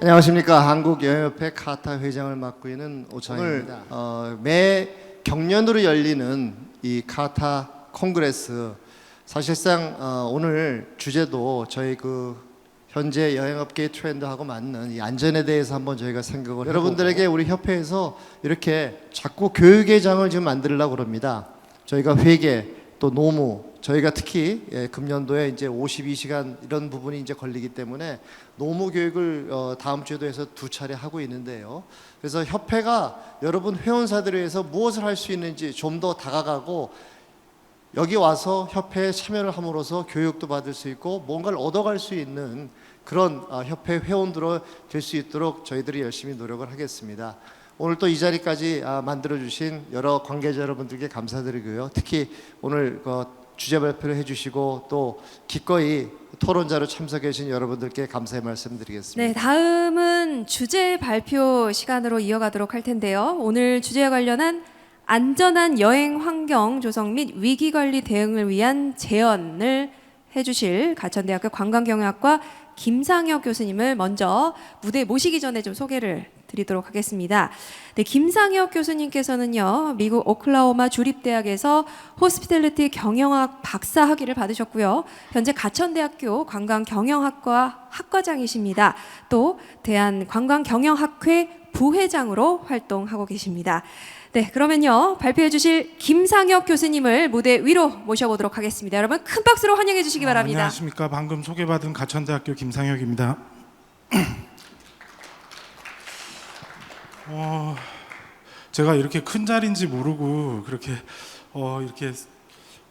안녕하십니까. 한국여행협회 카타 회장을 맡고 있는 오창입니다. 매 경년으로 열리는 이 카타 콩그레스, 사실상 오늘 주제도 저희 현재 여행업계의 트렌드하고 맞는 이 안전에 대해서 한번 저희가 생각을 여러분들에게 우리 협회에서 이렇게 자꾸 교육의 장을 지금 만들려고 그럽니다. 저희가 회계 또 노무, 저희가 특히 금년도에 이제 52시간 이런 부분이 이제 걸리기 때문에 노무 교육을 다음 주에도 해서 2차례 하고 있는데요. 그래서 협회가 여러분 회원사들을 위해서 무엇을 할 수 있는지 좀 더 다가가고 여기 와서 협회에 참여를 함으로써 교육도 받을 수 있고 뭔가를 얻어갈 수 있는 그런 협회 회원들로 될 수 있도록 저희들이 열심히 노력을 하겠습니다. 오늘 또 이 자리까지 만들어주신 여러 관계자 여러분들께 감사드리고요. 특히 오늘 주제 발표를 해주시고 또 기꺼이 토론자로 참석해 주신 여러분들께 감사의 말씀드리겠습니다. 네, 다음은 주제 발표 시간으로 이어가도록 할 텐데요. 오늘 주제와 관련한 안전한 여행 환경 조성 및 위기관리 대응을 위한 제언을 해주실 가천대학교 관광경영학과 김상혁 교수님을 먼저 무대에 모시기 전에 좀 소개를 드리도록 하겠습니다. 네, 김상혁 교수님께서는요, 미국 오클라호마 주립대학에서 호스피탈리티 경영학 박사 학위를 받으셨고요. 현재 가천대학교 관광경영학과 학과장이십니다. 또 대한관광경영학회 부회장으로 활동하고 계십니다. 네, 그러면요, 발표해 주실 김상혁 교수님을 무대 위로 모셔보도록 하겠습니다. 여러분 큰 박수로 환영해 주시기 바랍니다. 안녕하십니까. 방금 소개받은 가천대학교 김상혁입니다. 제가 이렇게 큰 자리인지 모르고 그렇게 이렇게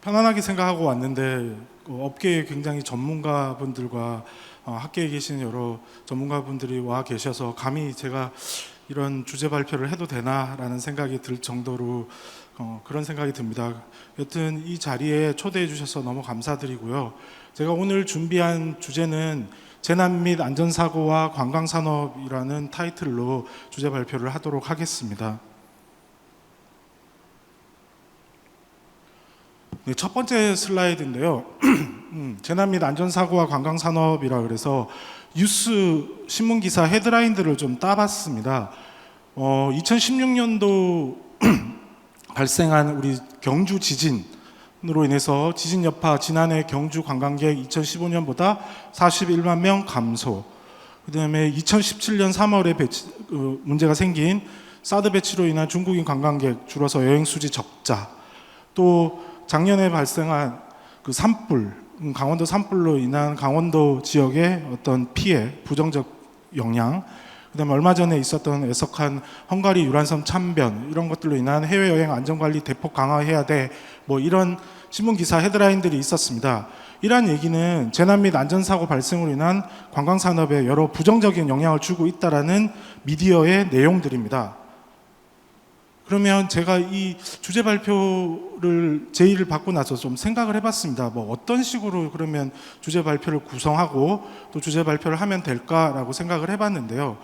편안하게 생각하고 왔는데 업계에 굉장히 전문가분들과 학계에 계신 여러 전문가분들이 와 계셔서 감히 제가 이런 주제 발표를 해도 되나라는 생각이 들 정도로 그런 생각이 듭니다. 여튼 이 자리에 초대해 주셔서 너무 감사드리고요. 제가 오늘 준비한 주제는 재난 및 안전사고와 관광산업이라는 타이틀로 주제 발표를 하도록 하겠습니다. 네, 첫 번째 슬라이드인데요. 재난 및 안전사고와 관광산업이라 그래서 뉴스 신문기사 헤드라인들을 좀 따봤습니다. 2016년도 발생한 우리 경주 지진으로 인해서 지진 여파 지난해 경주 관광객 2015년보다 41만 명 감소. 그다음에 2017년 3월에 문제가 생긴 사드 배치로 인한 중국인 관광객 줄어서 여행 수지 적자. 또 작년에 발생한 산불, 강원도 산불로 인한 강원도 지역의 어떤 피해, 부정적 영향, 그다음에 얼마 전에 있었던 애석한 헝가리 유람선 참변, 이런 것들로 인한 해외여행 안전관리 대폭 강화해야 돼, 뭐 이런 신문기사 헤드라인들이 있었습니다. 이러한 얘기는 재난 및 안전사고 발생으로 인한 관광산업에 여러 부정적인 영향을 주고 있다는 미디어의 내용들입니다. 그러면 제가 이 주제 발표를 제의를 받고 나서 좀 생각을 해봤습니다. 뭐 어떤 식으로 그러면 주제 발표를 구성하고 또 주제 발표를 하면 될까라고 생각을 해봤는데요.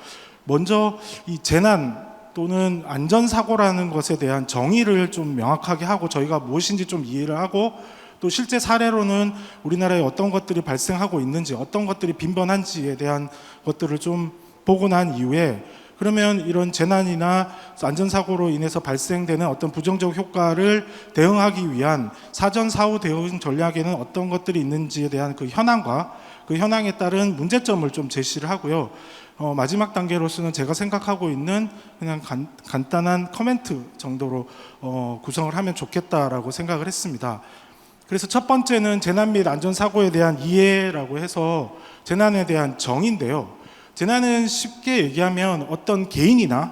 먼저 이 재난 또는 안전사고라는 것에 대한 정의를 좀 명확하게 하고 저희가 무엇인지 좀 이해를 하고 또 실제 사례로는 우리나라에 어떤 것들이 발생하고 있는지 어떤 것들이 빈번한지에 대한 것들을 좀 보고 난 이후에 그러면 이런 재난이나 안전사고로 인해서 발생되는 어떤 부정적 효과를 대응하기 위한 사전 사후 대응 전략에는 어떤 것들이 있는지에 대한 그 현황과 그 현황에 따른 문제점을 좀 제시를 하고요. 마지막 단계로서는 제가 생각하고 있는 그냥 간단한 커멘트 정도로 구성을 하면 좋겠다라고 생각을 했습니다. 그래서 첫 번째는 재난 및 안전사고에 대한 이해라고 해서 재난에 대한 정의인데요. 재난은 쉽게 얘기하면 어떤 개인이나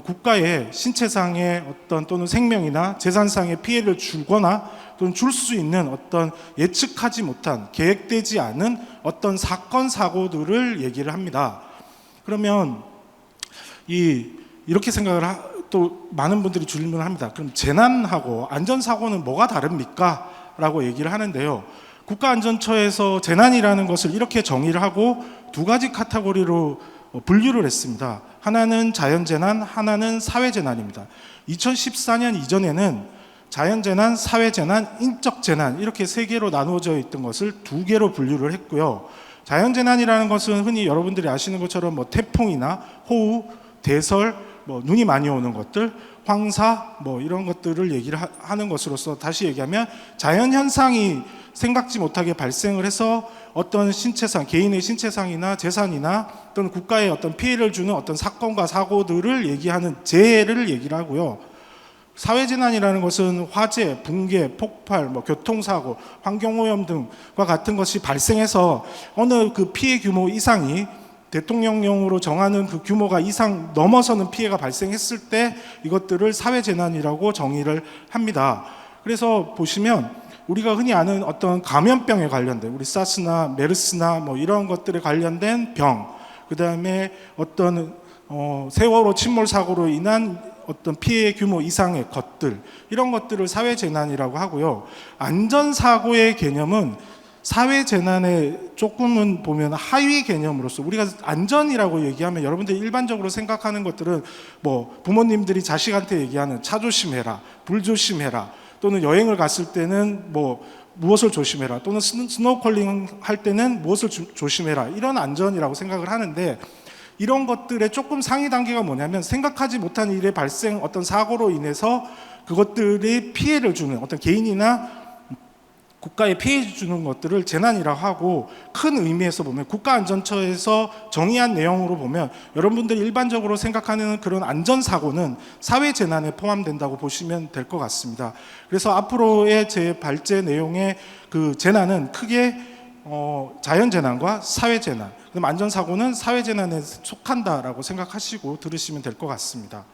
국가의 신체상의 어떤 또는 생명이나 재산상의 피해를 주거나 또는 줄 수 있는 어떤 예측하지 못한 계획되지 않은 어떤 사건 사고들을 얘기를 합니다. 그러면 이렇게 생각을 또 많은 분들이 질문을 합니다. 그럼 재난하고 안전사고는 뭐가 다릅니까? 라고 얘기를 하는데요. 국가안전처에서 재난이라는 것을 이렇게 정의를 하고 두 가지 카테고리로 분류를 했습니다. 하나는 자연재난, 하나는 사회재난입니다. 2014년 이전에는 자연재난, 사회재난, 인적재난 이렇게 세 개로 나누어져 있던 것을 두 개로 분류를 했고요. 자연재난이라는 것은 흔히 여러분들이 아시는 것처럼 뭐 태풍이나 호우, 대설, 뭐 눈이 많이 오는 것들, 황사 뭐 이런 것들을 얘기를 하는 것으로서, 다시 얘기하면 자연현상이 생각지 못하게 발생을 해서 어떤 신체상, 개인의 신체상이나 재산이나 또는 국가에 어떤 피해를 주는 어떤 사건과 사고들을 얘기하는 재해를 얘기를 하고요. 사회재난이라는 것은 화재, 붕괴, 폭발, 뭐 교통사고, 환경오염 등과 같은 것이 발생해서 어느 그 피해 규모 이상이 대통령령으로 정하는 그 규모가 이상 넘어서는 피해가 발생했을 때 이것들을 사회재난이라고 정의를 합니다. 그래서 보시면 우리가 흔히 아는 어떤 감염병에 관련된, 우리 사스나 메르스나 뭐 이런 것들에 관련된 병, 그 다음에 어떤 세월호 침몰 사고로 인한 어떤 피해 규모 이상의 것들, 이런 것들을 사회재난이라고 하고요. 안전사고의 개념은 사회재난에 조금은 보면 하위 개념으로서, 우리가 안전이라고 얘기하면 여러분들이 일반적으로 생각하는 것들은 뭐 부모님들이 자식한테 얘기하는 차 조심해라, 불 조심해라, 또는 여행을 갔을 때는 뭐 무엇을 조심해라, 또는 스노클링 할 때는 무엇을 조심해라, 이런 안전이라고 생각을 하는데, 이런 것들의 조금 상위 단계가 뭐냐면 생각하지 못한 일의 발생, 어떤 사고로 인해서 그것들이 피해를 주는, 어떤 개인이나 국가에 피해 주는 것들을 재난이라고 하고, 큰 의미에서 보면 국가안전처에서 정의한 내용으로 보면 여러분들이 일반적으로 생각하는 그런 안전사고는 사회재난에 포함된다고 보시면 될 것 같습니다. 그래서 앞으로의 제 발제 내용의 그 재난은 크게 자연재난과 사회재난, 그럼 안전사고는 사회재난에 속한다라고 생각하시고 들으시면 될 것 같습니다.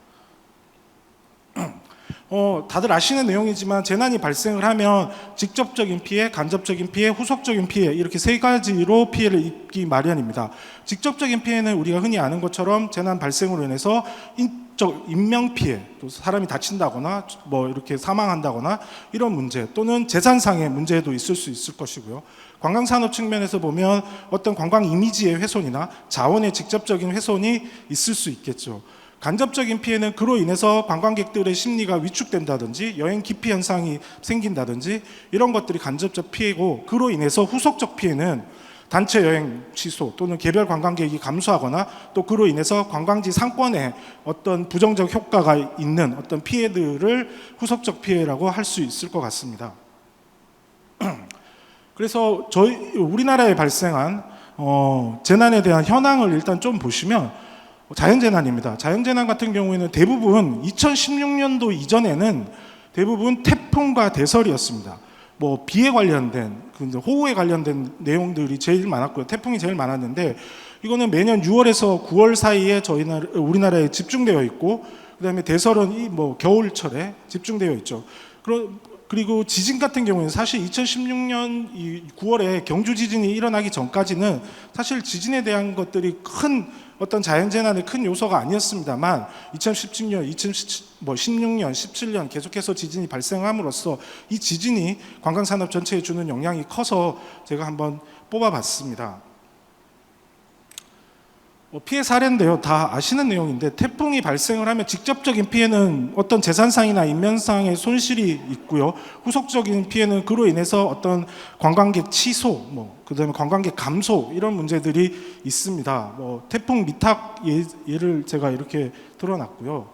다들 아시는 내용이지만 재난이 발생을 하면 직접적인 피해, 간접적인 피해, 후속적인 피해, 이렇게 세 가지로 피해를 입기 마련입니다. 직접적인 피해는 우리가 흔히 아는 것처럼 재난 발생으로 인해서 인명 피해, 또 사람이 다친다거나 뭐 이렇게 사망한다거나 이런 문제, 또는 재산상의 문제도 있을 수 있을 것이고요. 관광산업 측면에서 보면 어떤 관광 이미지의 훼손이나 자원의 직접적인 훼손이 있을 수 있겠죠. 간접적인 피해는 그로 인해서 관광객들의 심리가 위축된다든지 여행 기피 현상이 생긴다든지 이런 것들이 간접적 피해고, 그로 인해서 후속적 피해는 단체 여행 취소 또는 개별 관광객이 감소하거나, 또 그로 인해서 관광지 상권에 어떤 부정적 효과가 있는 어떤 피해들을 후속적 피해라고 할 수 있을 것 같습니다. 그래서 우리나라에 발생한 재난에 대한 현황을 일단 좀 보시면, 자연재난입니다. 자연재난 같은 경우에는 대부분 2016년도 이전에는 대부분 태풍과 대설이었습니다. 뭐 비에 관련된, 호우에 관련된 내용들이 제일 많았고요. 태풍이 제일 많았는데, 이거는 매년 6월에서 9월 사이에 우리나라에 집중되어 있고, 그다음에 대설은 이 뭐 겨울철에 집중되어 있죠. 그리고 지진 같은 경우에는 사실 2016년 9월에 경주 지진이 일어나기 전까지는 사실 지진에 대한 것들이 큰 어떤 자연재난의 큰 요소가 아니었습니다만, 2017년, 2016년, 17년 계속해서 지진이 발생함으로써 이 지진이 관광산업 전체에 주는 영향이 커서 제가 한번 뽑아봤습니다. 피해 사례인데요, 다 아시는 내용인데, 태풍이 발생을 하면 직접적인 피해는 어떤 재산상이나 인명상의 손실이 있고요, 후속적인 피해는 그로 인해서 어떤 관광객 취소, 그다음에 관광객 감소, 이런 문제들이 있습니다. 태풍 미탁 예를 제가 이렇게 들어놨고요.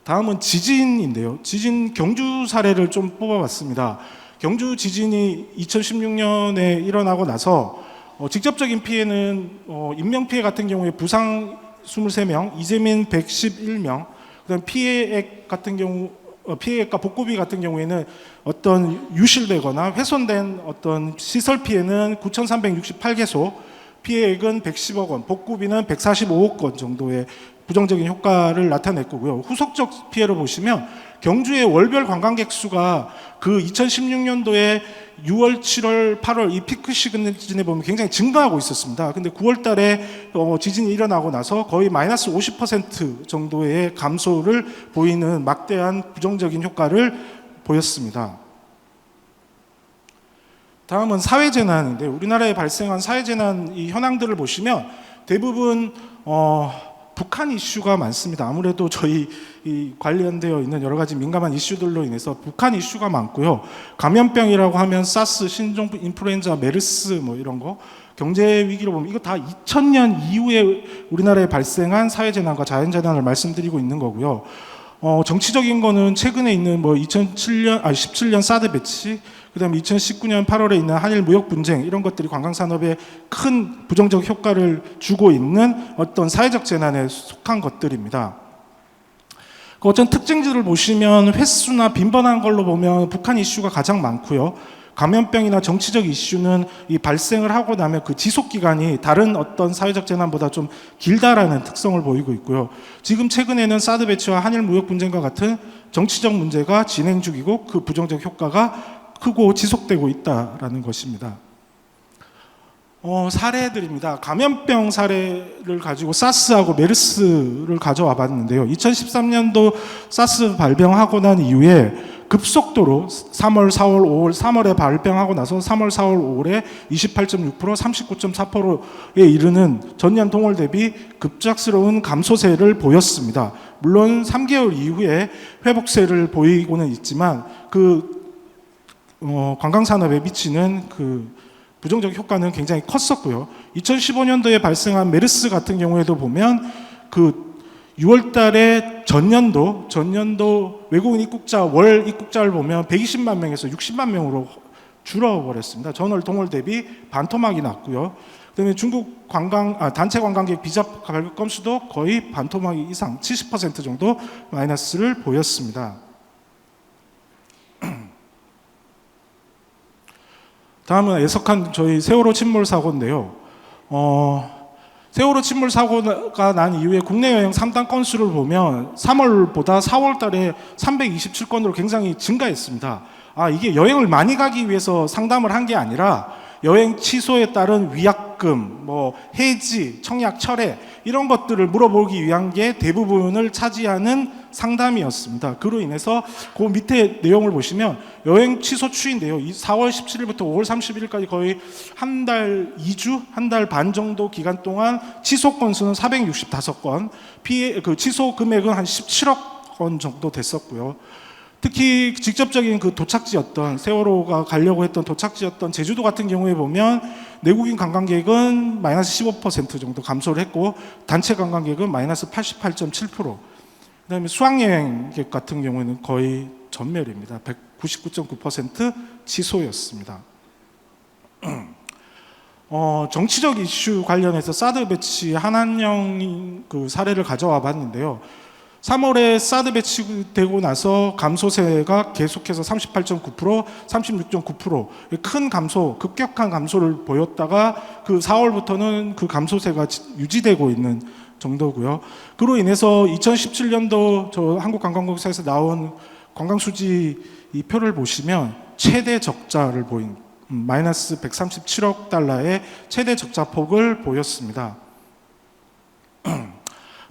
다음은 지진인데요, 지진 경주 사례를 좀 뽑아봤습니다. 경주 지진이 2016년에 일어나고 나서 직접적인 피해는 인명피해 같은 경우에 부상 23명, 이재민 111명, 그다음 피해액 같은 경우, 피해액과 복구비 같은 경우에는 어떤 유실되거나 훼손된 어떤 시설 피해는 9,368개소, 피해액은 110억 원, 복구비는 145억 원 정도의 부정적인 효과를 나타냈고요. 후속적 피해를 보시면 경주의 월별 관광객 수가 그 2016년도에 6월, 7월, 8월 이 피크 시즌에 보면 굉장히 증가하고 있었습니다. 근데 9월 달에 지진이 일어나고 나서 거의 마이너스 50% 정도의 감소를 보이는 막대한 부정적인 효과를 보였습니다. 다음은 사회재난인데, 우리나라에 발생한 사회재난 이 현황들을 보시면 대부분 북한 이슈가 많습니다. 아무래도 저희 이 관련되어 있는 여러 가지 민감한 이슈들로 인해서 북한 이슈가 많고요. 감염병이라고 하면 사스, 신종 인플루엔자, 메르스 뭐 이런 거, 경제 위기로 보면 이거 다 2000년 이후에 우리나라에 발생한 사회재난과 자연재난을 말씀드리고 있는 거고요. 정치적인 거는 최근에 있는 뭐 17년 사드 배치, 그다음에 2019년 8월에 있는 한일 무역 분쟁, 이런 것들이 관광 산업에 큰 부정적 효과를 주고 있는 어떤 사회적 재난에 속한 것들입니다. 그 어떤 특징들을 보시면 횟수나 빈번한 걸로 보면 북한 이슈가 가장 많고요. 감염병이나 정치적 이슈는 이 발생을 하고 나면 그 지속 기간이 다른 어떤 사회적 재난보다 좀 길다라는 특성을 보이고 있고요. 지금 최근에는 사드 배치와 한일 무역 분쟁과 같은 정치적 문제가 진행 중이고 그 부정적 효과가 크고 지속되고 있다라는 것입니다. 사례들입니다. 감염병 사례를 가지고 사스하고 메르스를 가져와 봤는데요. 2013년도 사스 발병하고 난 이후에 급속도로 3월, 4월, 5월, 3월에 발병하고 나서 3월, 4월, 5월에 28.6%, 39.4%에 이르는 전년 동월 대비 급작스러운 감소세를 보였습니다. 물론 3개월 이후에 회복세를 보이고는 있지만 관광산업에 미치는 그 부정적 효과는 굉장히 컸었고요. 2015년도에 발생한 메르스 같은 경우에도 보면 그 6월 달에 전년도 외국인 입국자 월 입국자를 보면 120만 명에서 60만 명으로 줄어버렸습니다. 전월 동월 대비 반토막이 났고요. 그다음에 중국 단체 관광객 비자 발급 건수도 거의 반토막 이상 70% 정도 마이너스를 보였습니다. 다음은 애석한 저희 세월호 침몰 사고인데요. 세월호 침몰 사고가 난 이후에 국내 여행 3단 건수를 보면 3월보다 4월 달에 327건으로 굉장히 증가했습니다. 이게 여행을 많이 가기 위해서 상담을 한 게 아니라 여행 취소에 따른 위약금, 해지, 청약 철회 이런 것들을 물어보기 위한 게 대부분을 차지하는 상담이었습니다. 그로 인해서 그 밑에 내용을 보시면 여행 취소 추이인데요. 4월 17일부터 5월 31일까지 거의 한 달 2주, 한 달 반 정도 기간 동안 취소 건수는 465건, 그 취소 금액은 한 17억 원 정도 됐었고요. 특히 직접적인 그 도착지였던 세월호가 가려고 했던 도착지였던 제주도 같은 경우에 보면 내국인 관광객은 마이너스 15% 정도 감소를 했고 단체 관광객은 마이너스 88.7%. 그다음에 수학여행객 같은 경우에는 거의 전멸입니다. 199.9% 취소였습니다. 정치적 이슈 관련해서 사드 배치 한한령 그 사례를 가져와 봤는데요. 3월에 사드 배치되고 나서 감소세가 계속해서 38.9%, 36.9% 큰 감소, 급격한 감소를 보였다가 그 4월부터는 그 감소세가 유지되고 있는 정도고요. 그로 인해서 2017년도 저 한국관광공사에서 나온 관광수지 이 표를 보시면 최대 적자를 보인 마이너스 137억 달러의 최대 적자 폭을 보였습니다.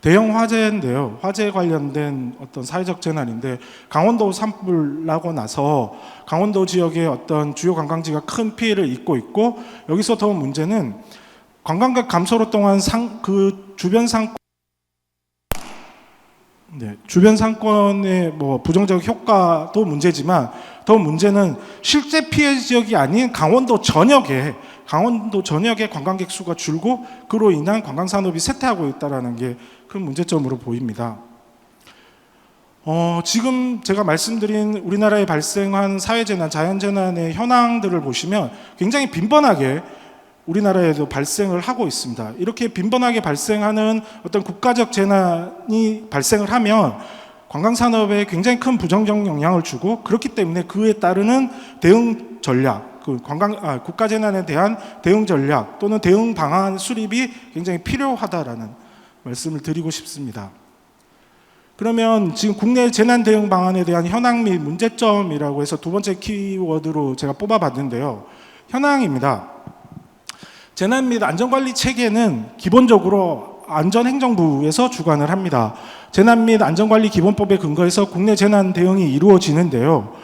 대형 화재인데요. 화재 관련된 어떤 사회적 재난인데 강원도 산불 나고 나서 강원도 지역의 어떤 주요 관광지가 큰 피해를 입고 있고 여기서 더 문제는 관광객 감소로 동안 그 주변 상권의 부정적 효과도 문제지만 더 문제는 실제 피해 지역이 아닌 강원도 전역에 관광객 수가 줄고 그로 인한 관광 산업이 쇠퇴하고 있다는 게 큰 문제점으로 보입니다. 지금 제가 말씀드린 우리나라에 발생한 사회재난, 자연재난의 현황들을 보시면 굉장히 빈번하게 우리나라에도 발생을 하고 있습니다. 이렇게 빈번하게 발생하는 어떤 국가적 재난이 발생을 하면 관광산업에 굉장히 큰 부정적 영향을 주고 그렇기 때문에 그에 따르는 대응 전략, 국가재난에 대한 대응 전략 또는 대응 방안 수립이 굉장히 필요하다라는 말씀을 드리고 싶습니다. 그러면 지금 국내 재난 대응 방안에 대한 현황 및 문제점이라고 해서 두 번째 키워드로 제가 뽑아봤는데요. 현황입니다. 재난 및 안전관리 체계는 기본적으로 안전행정부에서 주관을 합니다. 재난 및 안전관리 기본법에 근거해서 국내 재난 대응이 이루어지는데요.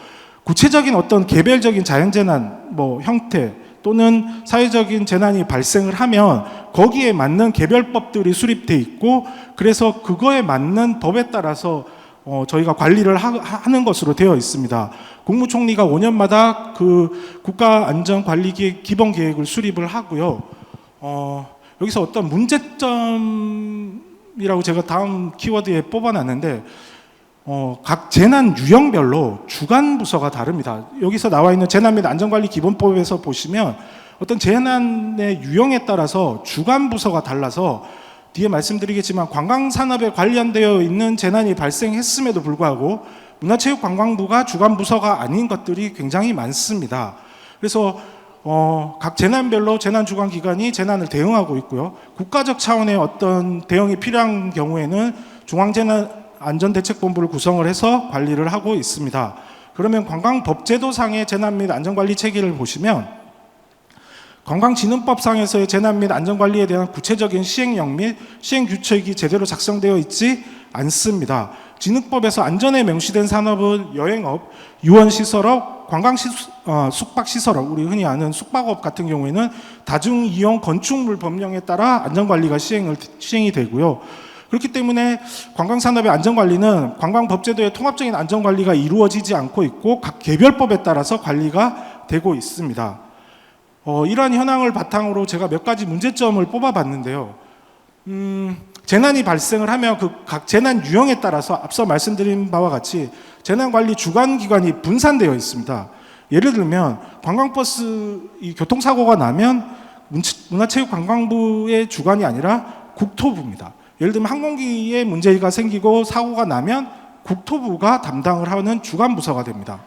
구체적인 어떤 개별적인 자연재난 형태 또는 사회적인 재난이 발생을 하면 거기에 맞는 개별법들이 수립돼 있고 그래서 그거에 맞는 법에 따라서 저희가 관리를 하는 것으로 되어 있습니다. 국무총리가 5년마다 그 국가안전관리계획 기본계획을 수립을 하고요. 여기서 어떤 문제점이라고 제가 다음 키워드에 뽑아놨는데 각 재난 유형별로 주관 부서가 다릅니다. 여기서 나와 있는 재난 및 안전관리 기본법에서 보시면 어떤 재난의 유형에 따라서 주관 부서가 달라서 뒤에 말씀드리겠지만 관광산업에 관련되어 있는 재난이 발생했음에도 불구하고 문화체육관광부가 주관 부서가 아닌 것들이 굉장히 많습니다. 그래서 각 재난별로 재난주관기관이 재난을 대응하고 있고요. 국가적 차원의 어떤 대응이 필요한 경우에는 중앙재난안전대책본부를 구성을 해서 관리를 하고 있습니다. 그러면 관광법제도상의 재난 및 안전관리 체계를 보시면 관광진흥법상에서의 재난 및 안전관리에 대한 구체적인 시행령 및 시행규칙이 제대로 작성되어 있지 않습니다. 진흥법에서 안전에 명시된 산업은 여행업, 유원시설업, 숙박시설업, 우리 흔히 아는 숙박업 같은 경우에는 다중이용 건축물 법령에 따라 안전관리가 시행이 되고요. 그렇기 때문에 관광산업의 안전관리는 관광법제도의 통합적인 안전관리가 이루어지지 않고 있고 각 개별법에 따라서 관리가 되고 있습니다. 이러한 현황을 바탕으로 제가 몇 가지 문제점을 뽑아봤는데요. 재난이 발생을 하면 그 각 재난 유형에 따라서 앞서 말씀드린 바와 같이 재난관리 주관기관이 분산되어 있습니다. 예를 들면 관광버스 교통사고가 나면 문화체육관광부의 주관이 아니라 국토부입니다. 예를 들면 항공기에 문제가 생기고 사고가 나면 국토부가 담당을 하는 주관부서가 됩니다.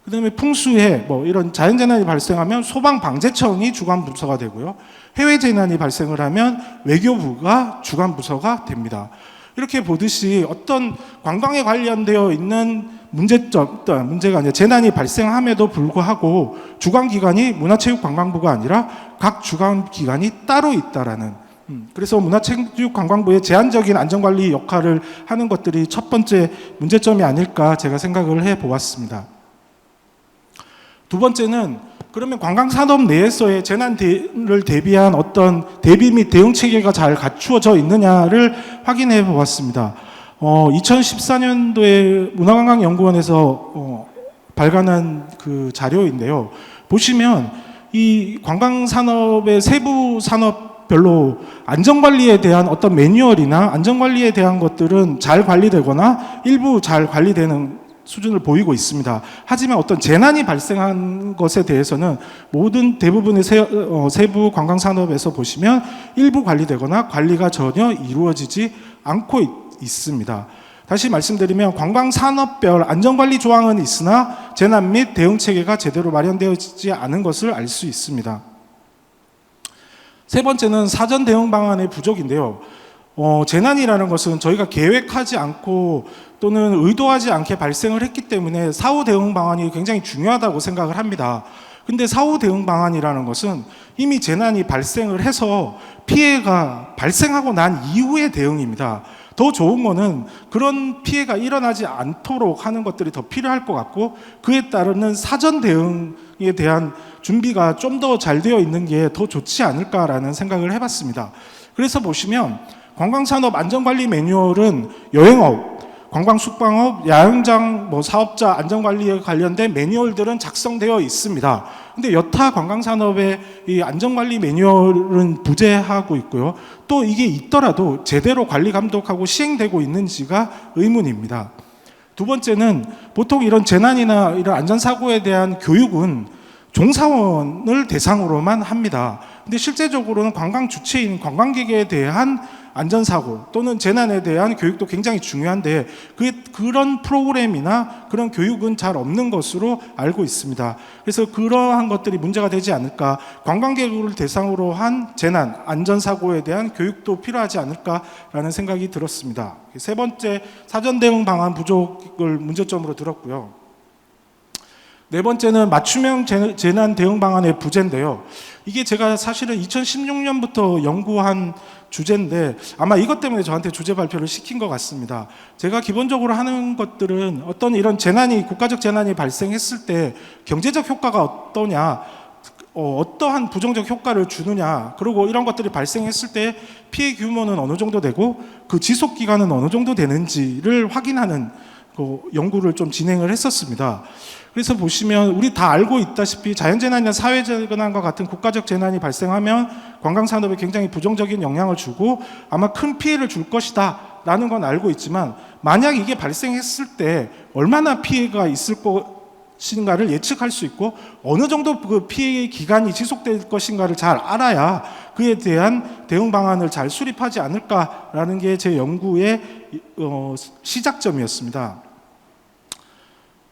그 다음에 풍수해 이런 자연재난이 발생하면 소방방재청이 주관부서가 되고요. 해외재난이 발생을 하면 외교부가 주관부서가 됩니다. 이렇게 보듯이 어떤 관광에 관련되어 있는 문제가 아니라 재난이 발생함에도 불구하고 주관기관이 문화체육관광부가 아니라 각 주관기관이 따로 있다라는 그래서 문화체육관광부의 제한적인 안전관리 역할을 하는 것들이 첫 번째 문제점이 아닐까 제가 생각을 해보았습니다. 두 번째는 그러면 관광산업 내에서의 재난을 대비한 어떤 대비 및 대응 체계가 잘 갖추어져 있느냐를 확인해 보았습니다. 2014년도에 문화관광연구원에서 발간한 그 자료인데요. 보시면 이 관광산업의 세부 산업별로 안전관리에 대한 어떤 매뉴얼이나 안전관리에 대한 것들은 잘 관리되거나 일부 잘 관리되는 수준을 보이고 있습니다. 하지만 어떤 재난이 발생한 것에 대해서는 대부분의 세부 관광산업에서 보시면 일부 관리되거나 관리가 전혀 이루어지지 않고 있습니다. 다시 말씀드리면 관광산업별 안전관리 조항은 있으나 재난 및 대응체계가 제대로 마련되어지지 않은 것을 알 수 있습니다. 세 번째는 사전 대응 방안의 부족인데요. 재난이라는 것은 저희가 계획하지 않고 또는 의도하지 않게 발생을 했기 때문에 사후 대응 방안이 굉장히 중요하다고 생각을 합니다. 근데 사후 대응 방안이라는 것은 이미 재난이 발생을 해서 피해가 발생하고 난 이후의 대응입니다. 더 좋은 거는 그런 피해가 일어나지 않도록 하는 것들이 더 필요할 것 같고 그에 따르는 사전 대응에 대한 준비가 좀 더 잘 되어 있는 게 더 좋지 않을까라는 생각을 해봤습니다. 그래서 보시면 관광산업 안전관리 매뉴얼은 여행업, 관광-숙박업, 야영장 사업자 안전관리에 관련된 매뉴얼들은 작성되어 있습니다. 근데 여타 관광산업의 이 안전관리 매뉴얼은 부재하고 있고요. 또 이게 있더라도 제대로 관리 감독하고 시행되고 있는지가 의문입니다. 두 번째는 보통 이런 재난이나 이런 안전사고에 대한 교육은 종사원을 대상으로만 합니다. 근데 실제적으로는 관광 주체인 관광객에 대한 안전사고 또는 재난에 대한 교육도 굉장히 중요한데 그런 프로그램이나 그런 교육은 잘 없는 것으로 알고 있습니다. 그래서 그러한 것들이 문제가 되지 않을까, 관광객을 대상으로 한 재난, 안전사고에 대한 교육도 필요하지 않을까라는 생각이 들었습니다. 세 번째, 사전 대응 방안 부족을 문제점으로 들었고요. 네 번째는 맞춤형 재난 대응 방안의 부재인데요. 이게 제가 사실은 2016년부터 연구한 주제인데 아마 이것 때문에 저한테 주제 발표를 시킨 것 같습니다. 제가 기본적으로 하는 것들은 어떤 이런 재난이 국가적 재난이 발생했을 때 경제적 효과가 어떠냐, 어떠한 부정적 효과를 주느냐, 그리고 이런 것들이 발생했을 때 피해 규모는 어느 정도 되고 그 지속 기간은 어느 정도 되는지를 확인하는 그 연구를 좀 진행을 했었습니다. 그래서 보시면 우리 다 알고 있다시피 자연재난이나 사회재난과 같은 국가적 재난이 발생하면 관광산업에 굉장히 부정적인 영향을 주고 아마 큰 피해를 줄 것이다 라는 건 알고 있지만, 만약 이게 발생했을 때 얼마나 피해가 있을 것인가를 예측할 수 있고 어느 정도 그 피해의 기간이 지속될 것인가를 잘 알아야 그에 대한 대응 방안을 잘 수립하지 않을까라는 게 제 연구의 시작점이었습니다.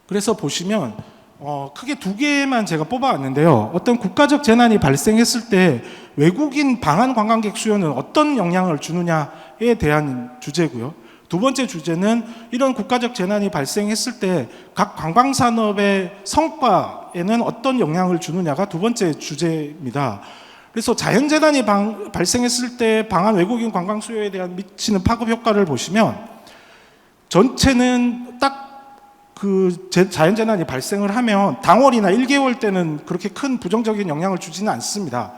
그래서 보시면 크게 두 개만 제가 뽑아왔는데요. 어떤 국가적 재난이 발생했을 때 외국인 방한 관광객 수요는 어떤 영향을 주느냐에 대한 주제고요. 두 번째 주제는 이런 국가적 재난이 발생했을 때 각 관광산업의 성과에는 어떤 영향을 주느냐가 두 번째 주제입니다. 그래서 자연재난이 발생했을 때 방한 외국인 관광 수요에 대한 미치는 파급 효과를 보시면 전체는 딱 그 자연재난이 발생을 하면 당월이나 1개월 때는 그렇게 큰 부정적인 영향을 주지는 않습니다.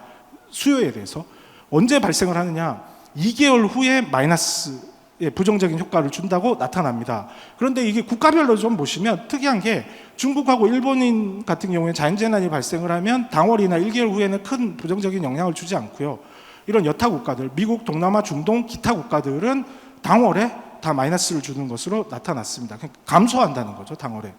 수요에 대해서. 언제 발생을 하느냐? 2개월 후에 마이너스의 부정적인 효과를 준다고 나타납니다. 그런데 이게 국가별로 좀 보시면 특이한 게 중국하고 일본인 같은 경우에 자연재난이 발생을 하면 당월이나 1개월 후에는 큰 부정적인 영향을 주지 않고요. 이런 여타 국가들, 미국, 동남아, 중동, 기타 국가들은 당월에 다 마이너스를 주는 것으로 나타났습니다. 감소한다는 거죠, 당월에.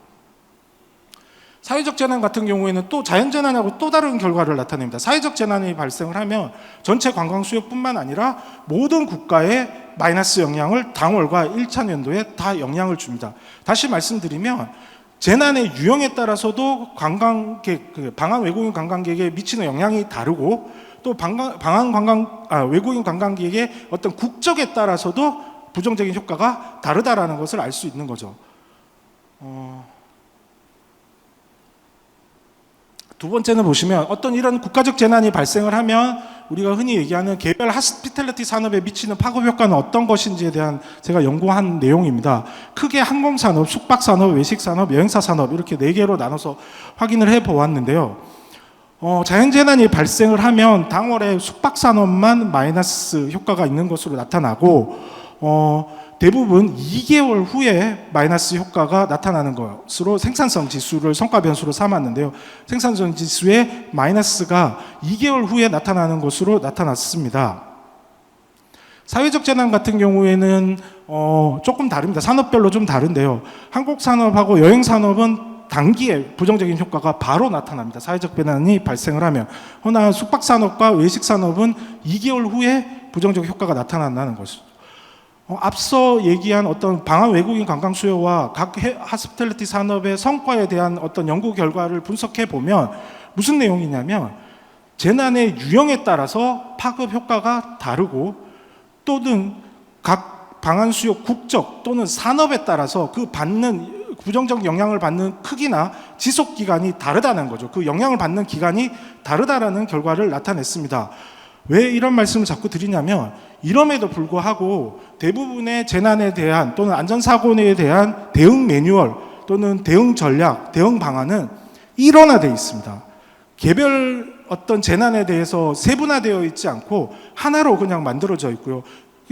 사회적 재난 같은 경우에는 또 자연재난하고 또 다른 결과를 나타냅니다. 사회적 재난이 발생을 하면 전체 관광 수요뿐만 아니라 모든 국가에 마이너스 영향을 당월과 1차 연도에 다 영향을 줍니다. 다시 말씀드리면 재난의 유형에 따라서도 방한 외국인 관광객에 미치는 영향이 다르고 또 외국인 관광객의 어떤 국적에 따라서도 부정적인 효과가 다르다라는 것을 알 수 있는 거죠. 두 번째는 보시면 어떤 이런 국가적 재난이 발생을 하면 우리가 흔히 얘기하는 개별 하스피탈리티 산업에 미치는 파급 효과는 어떤 것인지에 대한 제가 연구한 내용입니다. 크게 항공산업, 숙박산업, 외식산업, 여행사산업 이렇게 4개로 나눠서 확인을 해보았는데요. 자연재난이 발생을 하면 당월에 숙박산업만 마이너스 효과가 있는 것으로 나타나고 대부분 2개월 후에 마이너스 효과가 나타나는 것으로 생산성 지수를 성과 변수로 삼았는데요. 생산성 지수의 마이너스가 2개월 후에 나타나는 것으로 나타났습니다. 사회적 재난 같은 경우에는 조금 다릅니다. 산업별로 좀 다른데요. 항공산업하고 여행산업은 단기에 부정적인 효과가 바로 나타납니다. 사회적 재난이 발생을 하면. 그러나 숙박산업과 외식산업은 2개월 후에 부정적 효과가 나타난다는 것이죠. 앞서 얘기한 어떤 방한 외국인 관광 수요와 각 하스피탈리티 산업의 성과에 대한 어떤 연구 결과를 분석해 보면 무슨 내용이냐면 재난의 유형에 따라서 파급 효과가 다르고 또는 각 방한 수요 국적 또는 산업에 따라서 그 받는 부정적 영향을 받는 크기나 지속 기간이 다르다는 거죠. 그 영향을 받는 기간이 다르다라는 결과를 나타냈습니다. 왜 이런 말씀을 자꾸 드리냐면 이럼에도 불구하고 대부분의 재난에 대한 또는 안전사고에 대한 대응 매뉴얼 또는 대응 전략, 대응 방안은 일원화되어 있습니다. 개별 어떤 재난에 대해서 세분화되어 있지 않고 하나로 그냥 만들어져 있고요.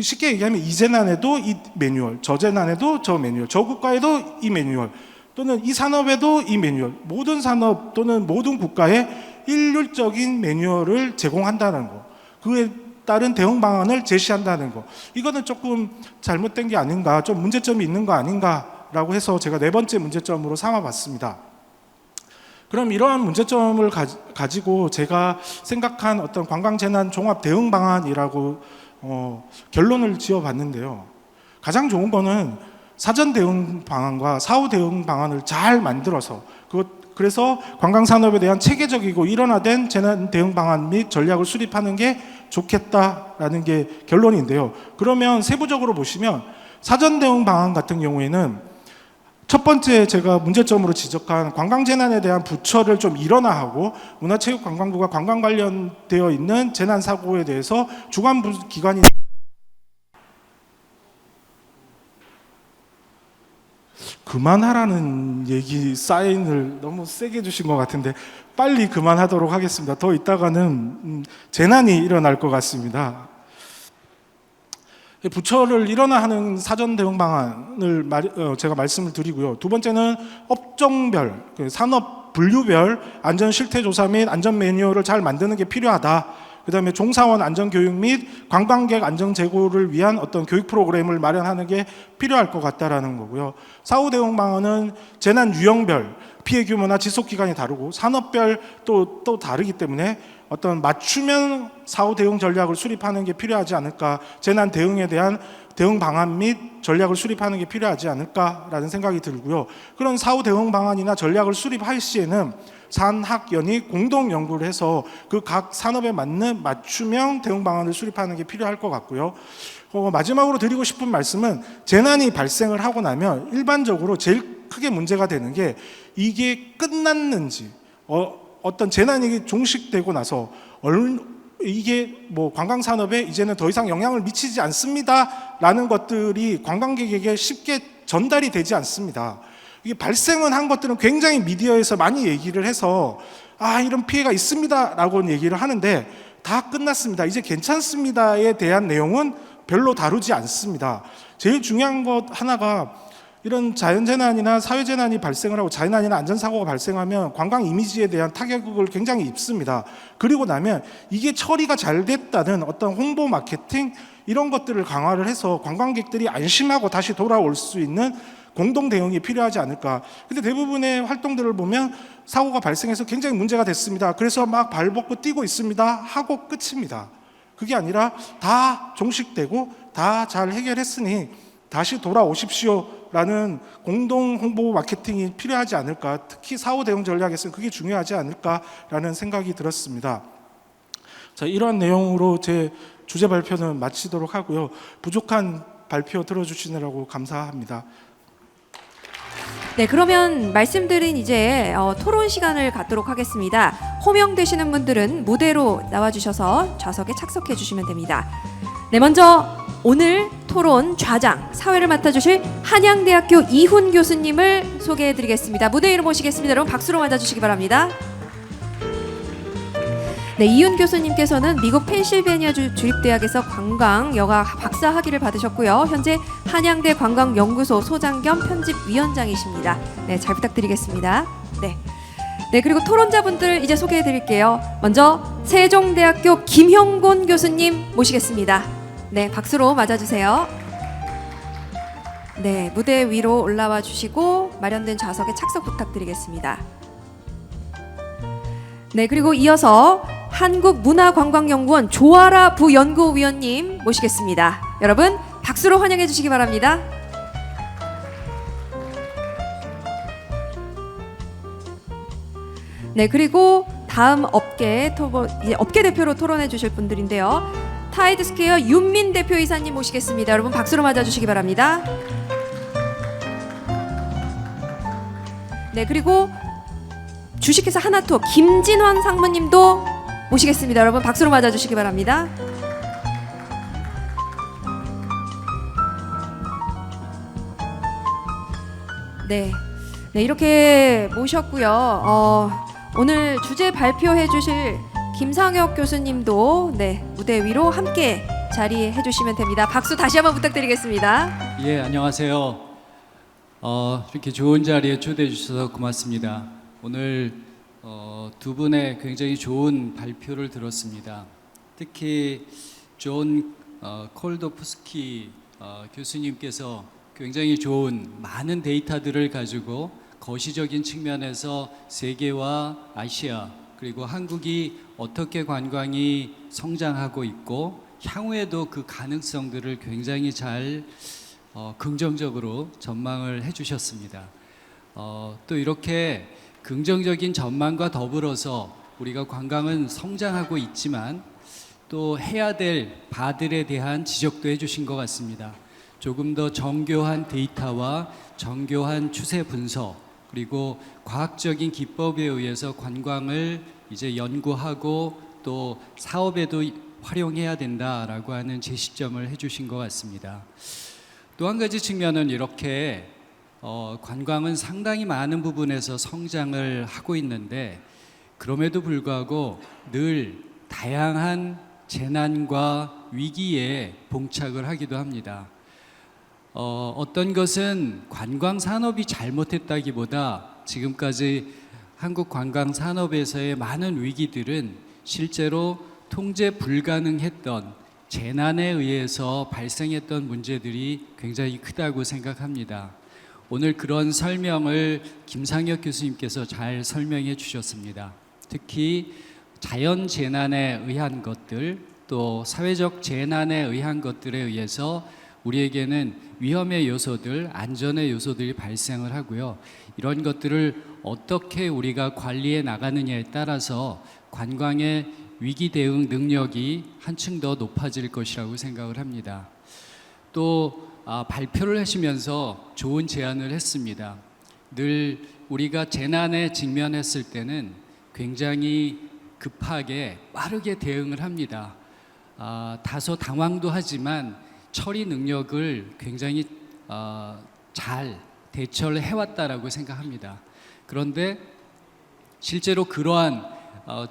쉽게 얘기하면 이 재난에도 이 매뉴얼, 저 재난에도 저 매뉴얼, 저 국가에도 이 매뉴얼 또는 이 산업에도 이 매뉴얼, 모든 산업 또는 모든 국가에 일률적인 매뉴얼을 제공한다는 거, 그에 따른 대응 방안을 제시한다는 거, 이거는 조금 잘못된 게 아닌가, 좀 문제점이 있는 거 아닌가라고 해서 제가 4번째 문제점으로 삼아봤습니다. 그럼 이러한 문제점을 가지고 제가 생각한 어떤 관광재난 종합 대응 방안이라고 결론을 지어봤는데요. 가장 좋은 거는 사전 대응 방안과 사후 대응 방안을 잘 만들어서 그래서 관광산업에 대한 체계적이고 일원화된 재난 대응 방안 및 전략을 수립하는 게 좋겠다라는 게 결론인데요. 그러면 세부적으로 보시면 사전 대응 방안 같은 경우에는 첫 번째 제가 문제점으로 지적한 관광재난에 대한 부처를 좀 일원화하고 문화체육관광부가 관광 관련되어 있는 재난사고에 대해서 주관부 기관이 그만하라는 얘기 사인을 너무 세게 주신 것 같은데 빨리 그만하도록 하겠습니다. 더 있다가는 재난이 일어날 것 같습니다. 부처를 일어나 하는 사전 대응 방안을 제가 말씀을 드리고요. 두 번째는 업종별, 산업 분류별 안전 실태 조사 및 안전 매뉴얼을 잘 만드는 게 필요하다. 그다음에 종사원 안전 교육 및 관광객 안전 제고를 위한 어떤 교육 프로그램을 마련하는 게 필요할 것 같다라는 거고요. 사후 대응 방안은 재난 유형별 피해 규모나 지속 기간이 다르고 산업별 또 다르기 때문에 어떤 맞춤형 사후 대응 전략을 수립하는 게 필요하지 않을까, 재난 대응에 대한 대응 방안 및 전략을 수립하는 게 필요하지 않을까라는 생각이 들고요. 그런 사후 대응 방안이나 전략을 수립할 시에는 산학연이 공동 연구를 해서 그 각 산업에 맞는 맞춤형 대응 방안을 수립하는 게 필요할 것 같고요. 마지막으로 드리고 싶은 말씀은 재난이 발생을 하고 나면 일반적으로 제일 크게 문제가 되는 게 이게 끝났는지, 어떤 재난이 종식되고 나서 이게 뭐 관광산업에 이제는 더 이상 영향을 미치지 않습니다라는 것들이 관광객에게 쉽게 전달이 되지 않습니다. 이게 발생은 한 것들은 굉장히 미디어에서 많이 얘기를 해서 이런 피해가 있습니다라고 얘기를 하는데 다 끝났습니다. 이제 괜찮습니다에 대한 내용은 별로 다루지 않습니다. 제일 중요한 것 하나가 이런 자연재난이나 사회재난이 발생을 하고 재난이나 안전사고가 발생하면 관광 이미지에 대한 타격을 굉장히 입습니다. 그리고 나면 이게 처리가 잘 됐다는 어떤 홍보 마케팅 이런 것들을 강화를 해서 관광객들이 안심하고 다시 돌아올 수 있는 공동 대응이 필요하지 않을까. 근데 대부분의 활동들을 보면 사고가 발생해서 굉장히 문제가 됐습니다. 그래서 막 발벗고 뛰고 있습니다 하고 끝입니다. 그게 아니라 다 종식되고 다 잘 해결했으니 다시 돌아오십시오라는 공동 홍보 마케팅이 필요하지 않을까. 특히 사후 대응 전략에서는 그게 중요하지 않을까라는 생각이 들었습니다. 자, 이러한 내용으로 제 주제 발표는 마치도록 하고요. 부족한 발표 들어주시느라고 감사합니다. 네, 그러면 말씀드린 이제 토론 시간을 갖도록 하겠습니다. 호명되시는 분들은 무대로 나와주셔서 좌석에 착석해 주시면 됩니다. 네, 먼저 오늘 토론 좌장, 사회를 맡아주실 한양대학교 이훈 교수님을 소개해드리겠습니다. 무대 위로 모시겠습니다. 여러분 박수로 맞아주시기 바랍니다. 네, 이훈 교수님께서는 미국 펜실베니아 주립대학에서 관광 여가 박사 학위를 받으셨고요. 현재 한양대 관광연구소 소장 겸 편집위원장이십니다. 네, 잘 부탁드리겠습니다. 네, 그리고 토론자분들 이제 소개해드릴게요. 먼저 세종대학교 김형곤 교수님 모시겠습니다. 네, 박수로 맞아주세요. 네, 무대 위로 올라와 주시고 마련된 좌석에 착석 부탁드리겠습니다. 네, 그리고 이어서 한국문화관광연구원 조아라 부연구위원님 모시겠습니다. 여러분 박수로 환영해 주시기 바랍니다. 네, 그리고 다음 업계 대표로 토론해 주실 분들인데요. 타이드스퀘어 윤민 대표이사님 모시겠습니다. 여러분 박수로 맞아주시기 바랍니다. 네, 그리고 주식회사 하나투어 김진환 상무님도 모시겠습니다. 여러분 박수로 맞아주시기 바랍니다. 네, 이렇게 모셨고요. 오늘 주제 발표해 주실 김상혁 교수님도 무대 위로 함께 자리해 주시면 됩니다. 박수 다시 한번 부탁드리겠습니다. 예, 안녕하세요. 이렇게 좋은 자리에 초대해 주셔서 고맙습니다. 오늘 두 분의 굉장히 좋은 발표를 들었습니다. 특히 존 콜도프스키 교수님께서 굉장히 좋은 많은 데이터들을 가지고 거시적인 측면에서 세계와 아시아 그리고 한국이 어떻게 관광이 성장하고 있고 향후에도 그 가능성들을 굉장히 잘 긍정적으로 전망을 해주셨습니다. 또 이렇게 긍정적인 전망과 더불어서 우리가 관광은 성장하고 있지만 또 해야 될 바들에 대한 지적도 해주신 것 같습니다. 조금 더 정교한 데이터와 정교한 추세 분석 그리고 과학적인 기법에 의해서 관광을 이제 연구하고 또 사업에도 활용해야 된다라고 하는 제시점을 해주신 것 같습니다. 또 한 가지 측면은 이렇게 관광은 상당히 많은 부분에서 성장을 하고 있는데 그럼에도 불구하고 늘 다양한 재난과 위기에 봉착을 하기도 합니다. 어떤 것은 관광 산업이 잘못했다기보다 지금까지 한국 관광 산업에서의 많은 위기들은 실제로 통제 불가능했던 재난에 의해서 발생했던 문제들이 굉장히 크다고 생각합니다. 오늘 그런 설명을 김상혁 교수님께서 잘 설명해 주셨습니다. 특히 자연 재난에 의한 것들, 또 사회적 재난에 의한 것들에 의해서 우리에게는 위험의 요소들, 안전의 요소들이 발생을 하고요. 이런 것들을 어떻게 우리가 관리해 나가느냐에 따라서 관광의 위기 대응 능력이 한층 더 높아질 것이라고 생각을 합니다. 또 발표를 하시면서 좋은 제안을 했습니다. 늘 우리가 재난에 직면했을 때는 굉장히 급하게 빠르게 대응을 합니다. 다소 당황도 하지만 처리 능력을 굉장히 잘 대처를 해왔다라고 생각합니다. 그런데 실제로 그러한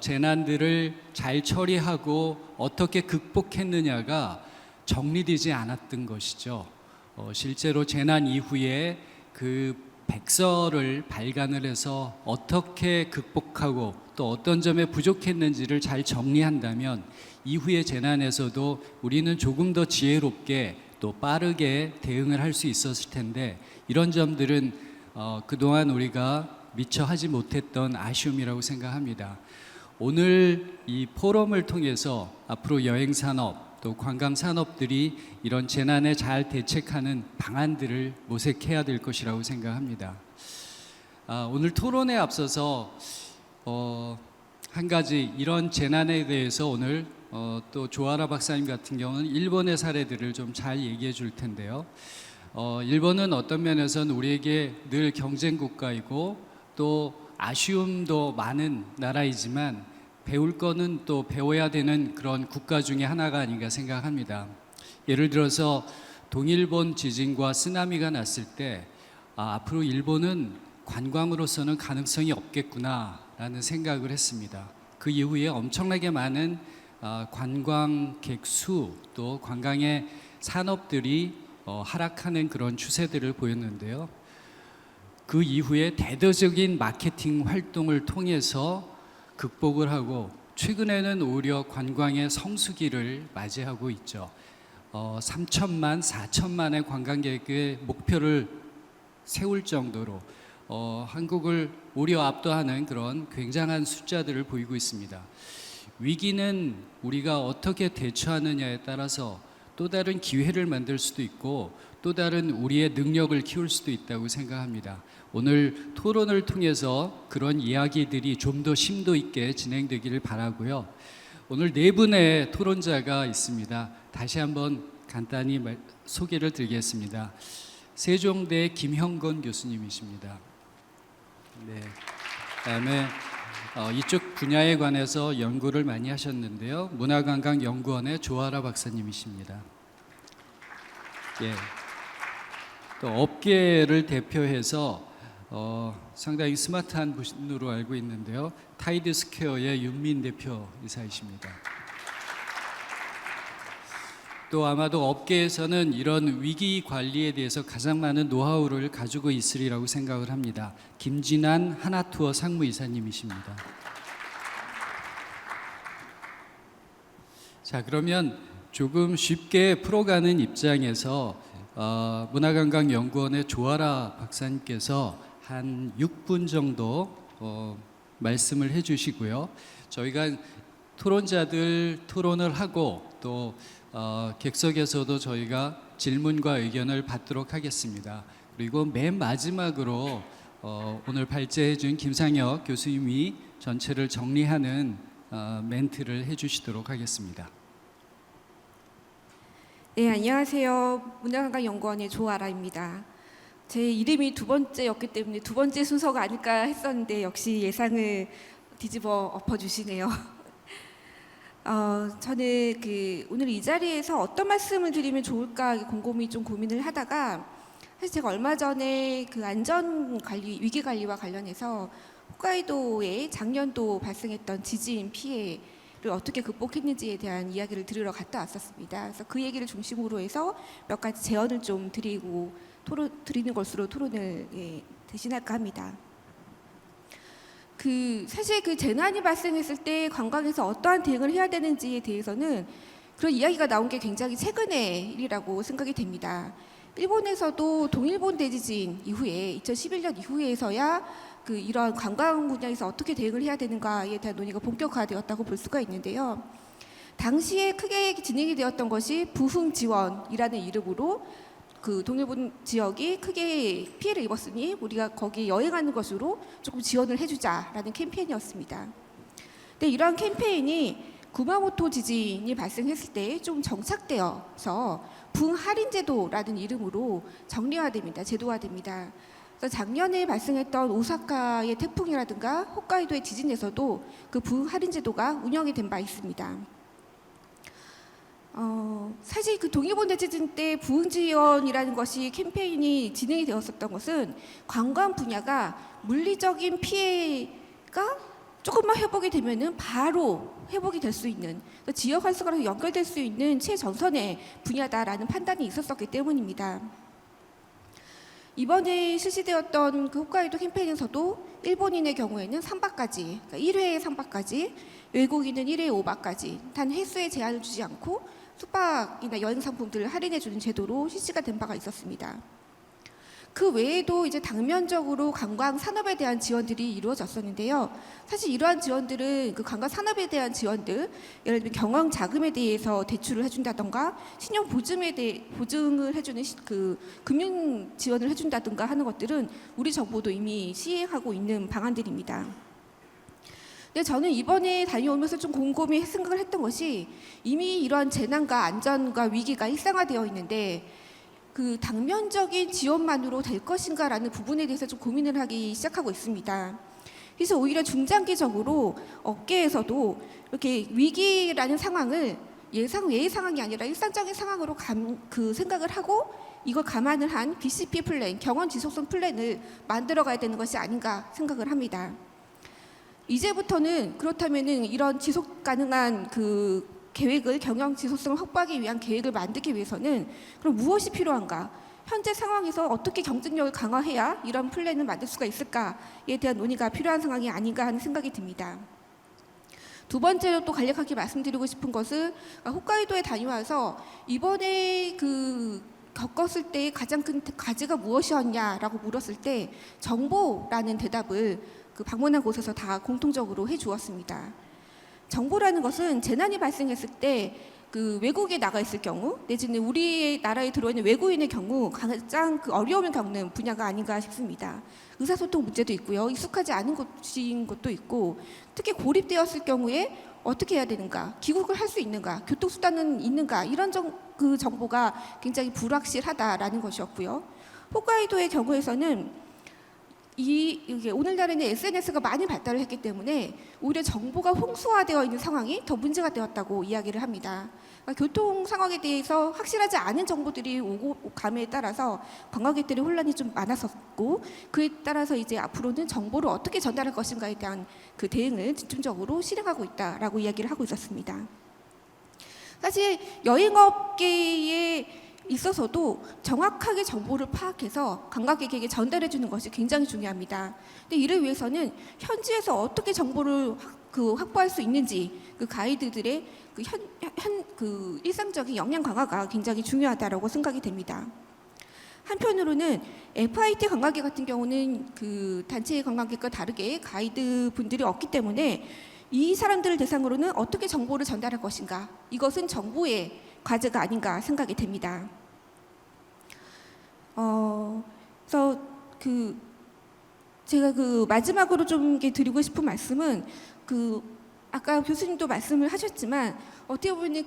재난들을 잘 처리하고 어떻게 극복했느냐가 정리되지 않았던 것이죠. 실제로 재난 이후에 그 백서를 발간을 해서 어떻게 극복하고 또 어떤 점에 부족했는지를 잘 정리한다면 이후의 재난에서도 우리는 조금 더 지혜롭게 또 빠르게 대응을 할 수 있었을 텐데 이런 점들은 그동안 우리가 미처 하지 못했던 아쉬움이라고 생각합니다. 오늘 이 포럼을 통해서 앞으로 여행 산업 또 관광 산업들이 이런 재난에 잘 대책하는 방안들을 모색해야 될 것이라고 생각합니다. 오늘 토론에 앞서서 한 가지 이런 재난에 대해서 오늘 또 조아라 박사님 같은 경우는 일본의 사례들을 좀 잘 얘기해 줄 텐데요. 일본은 어떤 면에서는 우리에게 늘 경쟁 국가이고 또 아쉬움도 많은 나라이지만 배울 거는 또 배워야 되는 그런 국가 중에 하나가 아닌가 생각합니다. 예를 들어서 동일본 지진과 쓰나미가 났을 때 앞으로 일본은 관광으로서는 가능성이 없겠구나라는 생각을 했습니다. 그 이후에 엄청나게 많은 관광객 수 또 관광의 산업들이 하락하는 그런 추세들을 보였는데요. 그 이후에 대대적인 마케팅 활동을 통해서 극복을 하고 최근에는 오히려 관광의 성수기를 맞이하고 있죠. 3천만, 4천만의 관광객의 목표를 세울 정도로 한국을 오히려 압도하는 그런 굉장한 숫자들을 보이고 있습니다. 위기는 우리가 어떻게 대처하느냐에 따라서 또 다른 기회를 만들 수도 있고 또 다른 우리의 능력을 키울 수도 있다고 생각합니다. 오늘 토론을 통해서 그런 이야기들이 좀 더 심도 있게 진행되기를 바라고요. 오늘 네 분의 토론자가 있습니다. 다시 한번 간단히 소개를 드리겠습니다. 세종대 김형건 교수님이십니다. 네. 그다음에 이쪽 분야에 관해서 연구를 많이 하셨는데요. 문화관광연구원의 조아라 박사님이십니다. 예. 또 업계를 대표해서 상당히 스마트한 분으로 알고 있는데요. 타이드스퀘어의 윤민 대표이사이십니다. 또 아마도 업계에서는 이런 위기 관리에 대해서 가장 많은 노하우를 가지고 있으리라고 생각을 합니다. 김진환 하나투어 상무이사님이십니다. 자, 그러면 조금 쉽게 풀어가는 입장에서 문화관광연구원의 조아라 박사님께서 한 6분 정도 말씀을 해주시고요. 저희가 토론자들 토론을 하고 또 객석에서도 저희가 질문과 의견을 받도록 하겠습니다. 그리고 맨 마지막으로 오늘 발제해 준 김상혁 교수님이 전체를 정리하는 멘트를 해주시도록 하겠습니다. 네, 안녕하세요. 문화관광연구원의 조아라입니다. 제 이름이 두 번째였기 때문에 두 번째 순서가 아닐까 했었는데 역시 예상을 뒤집어 엎어주시네요. 저는 오늘 이 자리에서 어떤 말씀을 드리면 좋을까 곰곰이 좀 고민을 하다가 사실 제가 얼마 전에 그 안전 관리, 위기 관리와 관련해서 홋카이도에 작년도 발생했던 지진 피해를 어떻게 극복했는지에 대한 이야기를 들으러 갔다 왔었습니다. 그래서 그 얘기를 중심으로 해서 몇 가지 제언을 좀 드리는 것으로 토론을 대신할까 합니다. 사실 그 재난이 발생했을 때 관광에서 어떠한 대응을 해야 되는지에 대해서는 그런 이야기가 나온 게 굉장히 최근의 일이라고 생각이 됩니다. 일본에서도 동일본 대지진 이후에 2011년 이후에서야 이런 관광 분야에서 어떻게 대응을 해야 되는가에 대한 논의가 본격화되었다고 볼 수가 있는데요. 당시에 크게 진행이 되었던 것이 부흥 지원이라는 이름으로 그 동일본 지역이 크게 피해를 입었으니 우리가 거기 여행하는 것으로 조금 지원을 해주자라는 캠페인이었습니다. 근데 이러한 캠페인이 구마모토 지진이 발생했을 때 좀 정착되어서 부흥 할인 제도라는 이름으로 정리화됩니다. 제도화됩니다. 그래서 작년에 발생했던 오사카의 태풍이라든가 홋카이도의 지진에서도 그 부흥 할인 제도가 운영이 된 바 있습니다. 사실 그 동일본 대지진 때 부흥 지원이라는 것이 캠페인이 진행이 되었었던 것은 관광 분야가 물리적인 피해가 조금만 회복이 되면은 바로 회복이 될 수 있는 지역 활성화로 연결될 수 있는 최전선의 분야다라는 판단이 있었기 때문입니다. 이번에 실시되었던 그 홋카이도 캠페인에서도 일본인의 경우에는 3박까지, 그러니까 1회에 3박까지, 외국인은 1회에 5박까지 단 횟수에 제한을 주지 않고 숙박이나 여행 상품들을 할인해주는 제도로 실시가 된 바가 있었습니다. 그 외에도 이제 당면적으로 관광 산업에 대한 지원들이 이루어졌었는데요. 사실 이러한 지원들은 그 관광 산업에 대한 지원들, 예를 들면 경영 자금에 대해서 대출을 해준다던가 신용 보증을 해주는 그 금융 지원을 해준다던가 하는 것들은 우리 정부도 이미 시행하고 있는 방안들입니다. 근데 저는 이번에 다녀오면서 좀 곰곰이 생각을 했던 것이 이미 이러한 재난과 안전과 위기가 일상화되어 있는데 그 당면적인 지원만으로 될 것인가라는 부분에 대해서 좀 고민을 하기 시작하고 있습니다. 그래서 오히려 중장기적으로 업계에서도 이렇게 위기라는 상황을 예외 상황이 아니라 일상적인 상황으로 생각을 하고 이걸 감안을 한 BCP 플랜, 경원 지속성 플랜을 만들어가야 되는 것이 아닌가 생각을 합니다. 이제부터는 그렇다면은 이런 지속 가능한 계획을 경영 지속성을 확보하기 위한 계획을 만들기 위해서는 그럼 무엇이 필요한가? 현재 상황에서 어떻게 경쟁력을 강화해야 이런 플랜을 만들 수가 있을까에 대한 논의가 필요한 상황이 아닌가 하는 생각이 듭니다. 두 번째로 또 간략하게 말씀드리고 싶은 것은 홋카이도에 다녀와서 이번에 겪었을 때 가장 큰 과제가 무엇이었냐라고 물었을 때 정보라는 대답을 방문한 곳에서 다 공통적으로 해주었습니다. 정보라는 것은 재난이 발생했을 때 외국에 나가 있을 경우 내지는 우리 나라에 들어있는 외국인의 경우 가장 어려움을 겪는 분야가 아닌가 싶습니다. 의사소통 문제도 있고요. 익숙하지 않은 곳인 것도 있고 특히 고립되었을 경우에 어떻게 해야 되는가, 귀국을 할 수 있는가, 교통수단은 있는가 이런 정보가 굉장히 불확실하다라는 것이었고요. 홋카이도의 경우에서는 이게 오늘날에는 SNS가 많이 발달을 했기 때문에 오히려 정보가 홍수화되어 있는 상황이 더 문제가 되었다고 이야기를 합니다. 그러니까 교통 상황에 대해서 확실하지 않은 정보들이 오고 감에 따라서 관광객들의 혼란이 좀 많았었고 그에 따라서 이제 앞으로는 정보를 어떻게 전달할 것인가에 대한 그 대응을 집중적으로 실행하고 있다라고 이야기를 하고 있었습니다. 사실 여행업계의 있어서도 정확하게 정보를 파악해서 관광객에게 전달해 주는 것이 굉장히 중요합니다. 근데 이를 위해서는 현지에서 어떻게 정보를 확보할 수 있는지 가이드들의 일상적인 역량 강화가 굉장히 중요하다고 생각이 됩니다. 한편으로는 FIT 관광객 같은 경우는 단체 관광객과 다르게 가이드 분들이 없기 때문에 이 사람들을 대상으로는 어떻게 정보를 전달할 것인가, 이것은 정부의 과제가 아닌가 생각이 됩니다. 그래서 제가 마지막으로 좀 드리고 싶은 말씀은 아까 교수님도 말씀을 하셨지만 어떻게 보면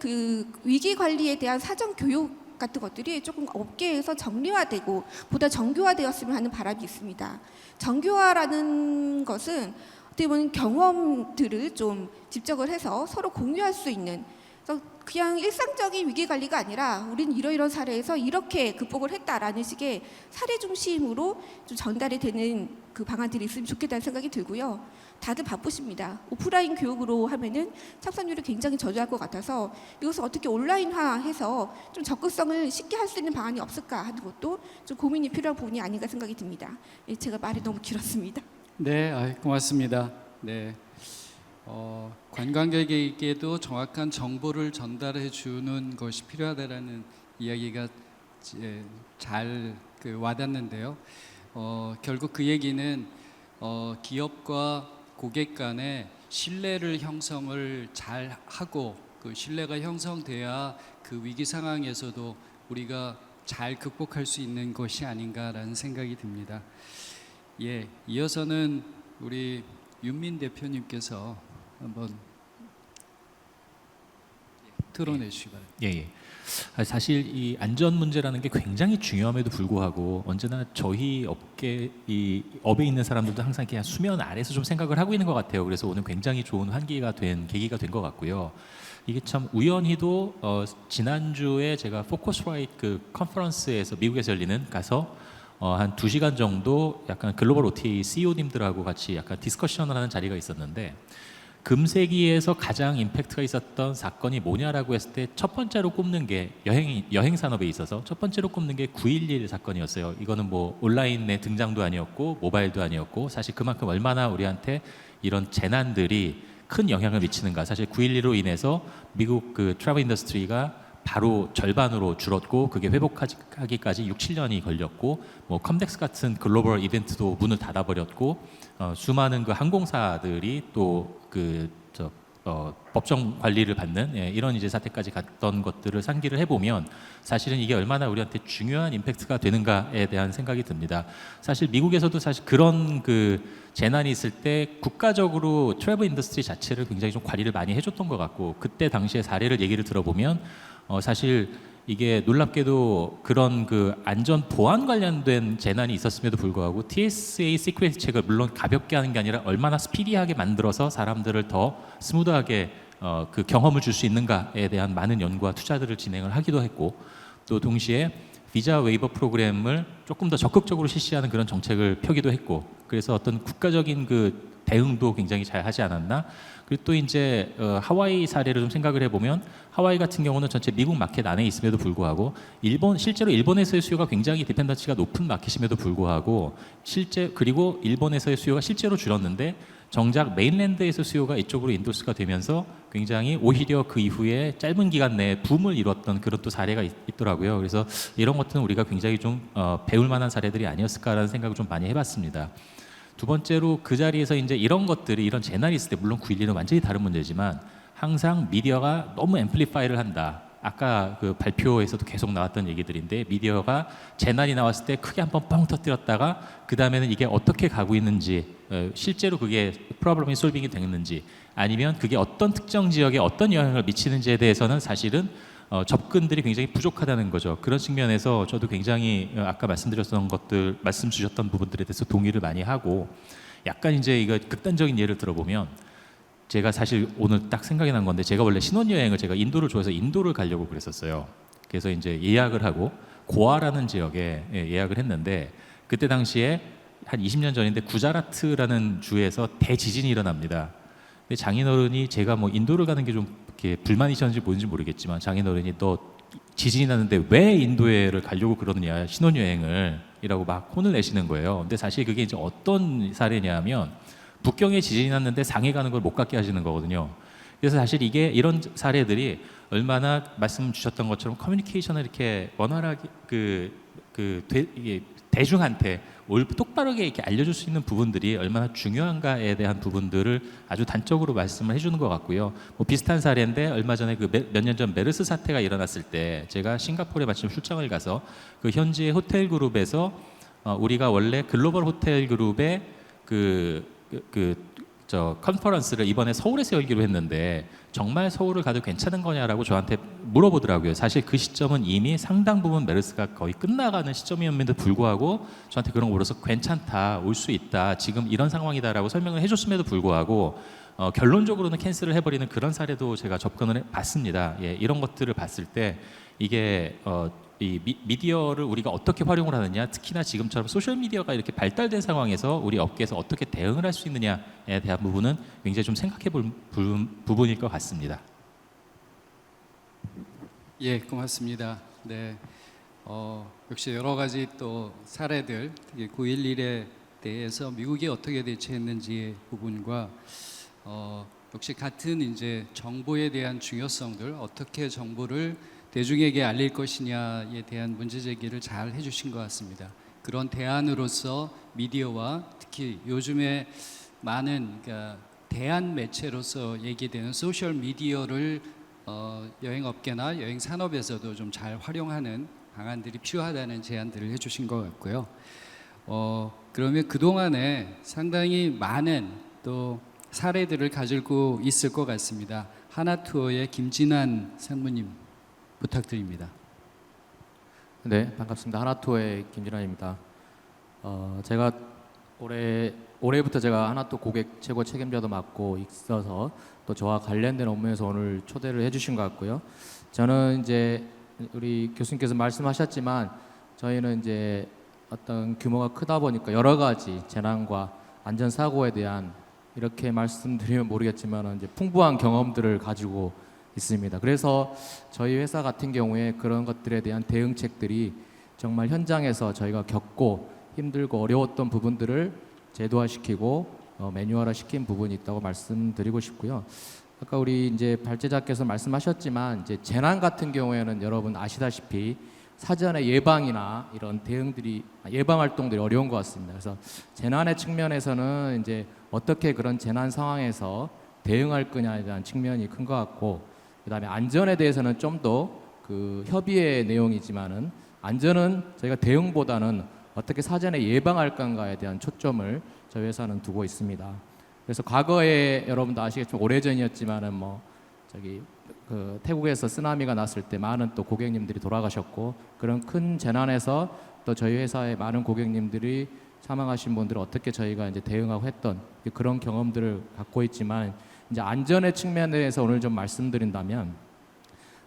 위기 관리에 대한 사전 교육 같은 것들이 조금 업계에서 정리화되고 보다 정교화되었으면 하는 바람이 있습니다. 정교화라는 것은 어떻게 보면 경험들을 좀 집적을 해서 서로 공유할 수 있는, 그래서 그냥 일상적인 위기 관리가 아니라 우린 이러이러한 사례에서 이렇게 극복을 했다라는 식의 사례 중심으로 좀 전달이 되는 그 방안들이 있으면 좋겠다는 생각이 들고요. 다들 바쁘십니다. 오프라인 교육으로 하면은 착산율이 굉장히 저조할 것 같아서 이것을 어떻게 온라인화해서 좀 접근성을 쉽게 할 수 있는 방안이 없을까 하는 것도 좀 고민이 필요한 부분이 아닌가 생각이 듭니다. 예, 제가 말이 너무 길었습니다. 네, 고맙습니다. 네. 관광객에게도 정확한 정보를 전달해 주는 것이 필요하다라는 이야기가 잘 와닿는데요. 결국 그 얘기는 기업과 고객 간의 신뢰를 형성을 잘 하고 그 신뢰가 형성돼야 그 위기 상황에서도 우리가 잘 극복할 수 있는 것이 아닌가라는 생각이 듭니다. 예, 이어서는 우리 윤민 대표님께서 한번 드러내 주시기 바랍니다. 예. 사실 이 안전 문제라는 게 굉장히 중요함에도 불구하고 언제나 저희 이 업에 있는 사람들도 항상 그냥 수면 아래서 좀 생각을 하고 있는 것 같아요. 그래서 오늘 굉장히 좋은 계기가 된 것 같고요. 이게 참 우연히도 지난주에 제가 포커스라이트 그 컨퍼런스에서 미국에서 열리는 가서 한 2시간 정도 약간 글로벌 OTA CEO님들하고 같이 약간 디스커션을 하는 자리가 있었는데 금세기에서 가장 임팩트가 있었던 사건이 뭐냐라고 했을 때 첫 번째로 꼽는 게 여행 산업에 있어서 첫 번째로 꼽는 게 9.11 사건이었어요. 이거는 뭐 온라인의 등장도 아니었고 모바일도 아니었고 사실 그만큼 얼마나 우리한테 이런 재난들이 큰 영향을 미치는가. 사실 9.11로 인해서 미국 그 트래블 인더스트리가 바로 절반으로 줄었고 그게 회복하기까지 6, 7년이 걸렸고 뭐 컴덱스 같은 글로벌 이벤트도 문을 닫아버렸고 수많은 그 항공사들이 또 법정 관리를 받는 이런 이제 사태까지 갔던 것들을 상기를 해보면 사실은 이게 얼마나 우리한테 중요한 임팩트가 되는가에 대한 생각이 듭니다. 사실 미국에서도 사실 그런 그 재난이 있을 때 국가적으로 트래블 인더스트리 자체를 굉장히 좀 관리를 많이 해줬던 것 같고 그때 당시의 사례를 얘기를 들어보면 사실 이게 놀랍게도 그런 그 안전 보안 관련된 재난이 있었음에도 불구하고 TSA 시큐리티 체크를 물론 가볍게 하는 게 아니라 얼마나 스피디하게 만들어서 사람들을 더 스무드하게 그 경험을 줄 수 있는가에 대한 많은 연구와 투자들을 진행을 하기도 했고 또 동시에 비자 웨이버 프로그램을 조금 더 적극적으로 실시하는 그런 정책을 펴기도 했고 그래서 어떤 국가적인 그 대응도 굉장히 잘 하지 않았나. 그리고 또 이제 하와이 사례를 좀 생각을 해보면 하와이 같은 경우는 전체 미국 마켓 안에 있음에도 불구하고 실제로 일본에서의 수요가 굉장히 디펜던치가 높은 마켓임에도 불구하고 그리고 일본에서의 수요가 실제로 줄었는데 정작 메인랜드에서 수요가 이쪽으로 인도스가 되면서 굉장히 오히려 그 이후에 짧은 기간 내에 붐을 이뤘던 그런 또 사례가 있더라고요. 그래서 이런 것들은 우리가 굉장히 좀 배울 만한 사례들이 아니었을까라는 생각을 좀 많이 해봤습니다. 두 번째로 그 자리에서 이제 이런 것들이 이런 재난이 있을 때 물론 9.11은 완전히 다른 문제지만 항상 미디어가 너무 앰플리파이를 한다. 아까 그 발표에서도 계속 나왔던 얘기들인데 미디어가 재난이 나왔을 때 크게 한번 뻥 터뜨렸다가 그 다음에는 이게 어떻게 가고 있는지 실제로 그게 프로블럼이 솔빙이 되는지 아니면 그게 어떤 특정 지역에 어떤 영향을 미치는지에 대해서는 사실은 접근들이 굉장히 부족하다는 거죠. 그런 측면에서 저도 굉장히 아까 말씀 주셨던 부분들에 대해서 동의를 많이 하고 약간 이제 이거 극단적인 예를 들어보면 제가 사실 오늘 딱 생각이 난 건데 제가 원래 신혼여행을 제가 인도를 좋아해서 인도를 가려고 그랬었어요. 그래서 이제 예약을 하고 고아라는 지역에 예약을 했는데 그때 당시에 한 20년 전인데 구자라트라는 주에서 대지진이 일어납니다. 근데 장인어른이 제가 뭐 인도를 가는 게 좀 이렇게 불만이셨는지 뭔지 모르겠지만 장인어른이 너 지진이 났는데 왜 인도에를 가려고 그러느냐 신혼여행을 이라고 막 혼을 내시는 거예요. 근데 사실 그게 이제 어떤 사례냐면 북경에 지진이 났는데 상해 가는 걸 못 가게 하시는 거거든요. 그래서 사실 이게 이런 사례들이 얼마나 말씀 주셨던 것처럼 커뮤니케이션을 이렇게 원활하게 이게 대중한테 똑바르게 이렇게 알려줄 수 있는 부분들이 얼마나 중요한가에 대한 부분들을 아주 단적으로 말씀을 해주는 것 같고요. 뭐 비슷한 사례인데 얼마 전에 그 몇 년 전 메르스 사태가 일어났을 때 제가 싱가포르에 마침 출장을 가서 그 현지의 호텔 그룹에서 우리가 원래 글로벌 호텔 그룹의 컨퍼런스를 이번에 서울에서 열기로 했는데 정말 서울을 가도 괜찮은 거냐라고 저한테 물어보더라고요. 사실 그 시점은 이미 상당 부분 메르스가 거의 끝나가는 시점이었는데도 불구하고 저한테 그런 거 물어서 괜찮다, 올 수 있다, 지금 이런 상황이다라고 설명을 해줬음에도 불구하고 결론적으로는 캔슬을 해버리는 그런 사례도 제가 접근을 봤습니다. 예, 이런 것들을 봤을 때 이게 이 미디어를 우리가 어떻게 활용을 하느냐, 특히나 지금처럼 소셜 미디어가 이렇게 발달된 상황에서 우리 업계에서 어떻게 대응을 할 수 있느냐에 대한 부분은 굉장히 좀 생각해 볼 부분일 것 같습니다. 예, 고맙습니다. 네, 역시 여러 가지 또 사례들, 특히 9.11에 대해서 미국이 어떻게 대처했는지의 부분과 역시 같은 이제 정보에 대한 중요성들, 어떻게 정보를 대중에게 알릴 것이냐에 대한 문제 제기를 잘 해주신 것 같습니다. 그런 대안으로서 미디어와 특히 요즘에 많은 그러니까 대안 매체로서 얘기되는 소셜 미디어를 여행업계나 여행 산업에서도 좀 잘 활용하는 방안들이 필요하다는 제안들을 해주신 것 같고요. 그러면 그동안에 상당히 많은 또 사례들을 가지고 있을 것 같습니다. 하나투어의 김진환 상무님 부탁드립니다. 네, 반갑습니다. 하나투어의 김진환입니다. 제가 올해부터 제가 하나투어 고객 최고 책임자도 맡고 있어서 또 저와 관련된 업무에서 오늘 초대를 해주신 것 같고요. 저는 이제 우리 교수님께서 말씀하셨지만 저희는 이제 어떤 규모가 크다 보니까 여러 가지 재난과 안전 사고에 대한 이렇게 말씀드리면 모르겠지만 이제 풍부한 경험들을 가지고 있습니다. 그래서 저희 회사 같은 경우에 그런 것들에 대한 대응책들이 정말 현장에서 저희가 겪고 힘들고 어려웠던 부분들을 제도화시키고 매뉴얼화 시킨 부분이 있다고 말씀드리고 싶고요. 아까 우리 이제 발제자께서 말씀하셨지만 이제 재난 같은 경우에는 여러분 아시다시피 사전에 예방이나 이런 대응들이 예방 활동들이 어려운 것 같습니다. 그래서 재난의 측면에서는 이제 어떻게 그런 재난 상황에서 대응할 거냐에 대한 측면이 큰 것 같고, 그다음에 안전에 대해서는 좀 더 그 협의의 내용이지만은 안전은 저희가 대응보다는 어떻게 사전에 예방할 건가에 대한 초점을 저희 회사는 두고 있습니다. 그래서 과거에 여러분도 아시겠지만 오래전이었지만은 뭐 저기 그 태국에서 쓰나미가 났을 때 많은 또 고객님들이 돌아가셨고, 그런 큰 재난에서 또 저희 회사의 많은 고객님들이 사망하신 분들을 어떻게 저희가 이제 대응하고 했던 그런 경험들을 갖고 있지만, 이제 안전의 측면에서 오늘 좀 말씀드린다면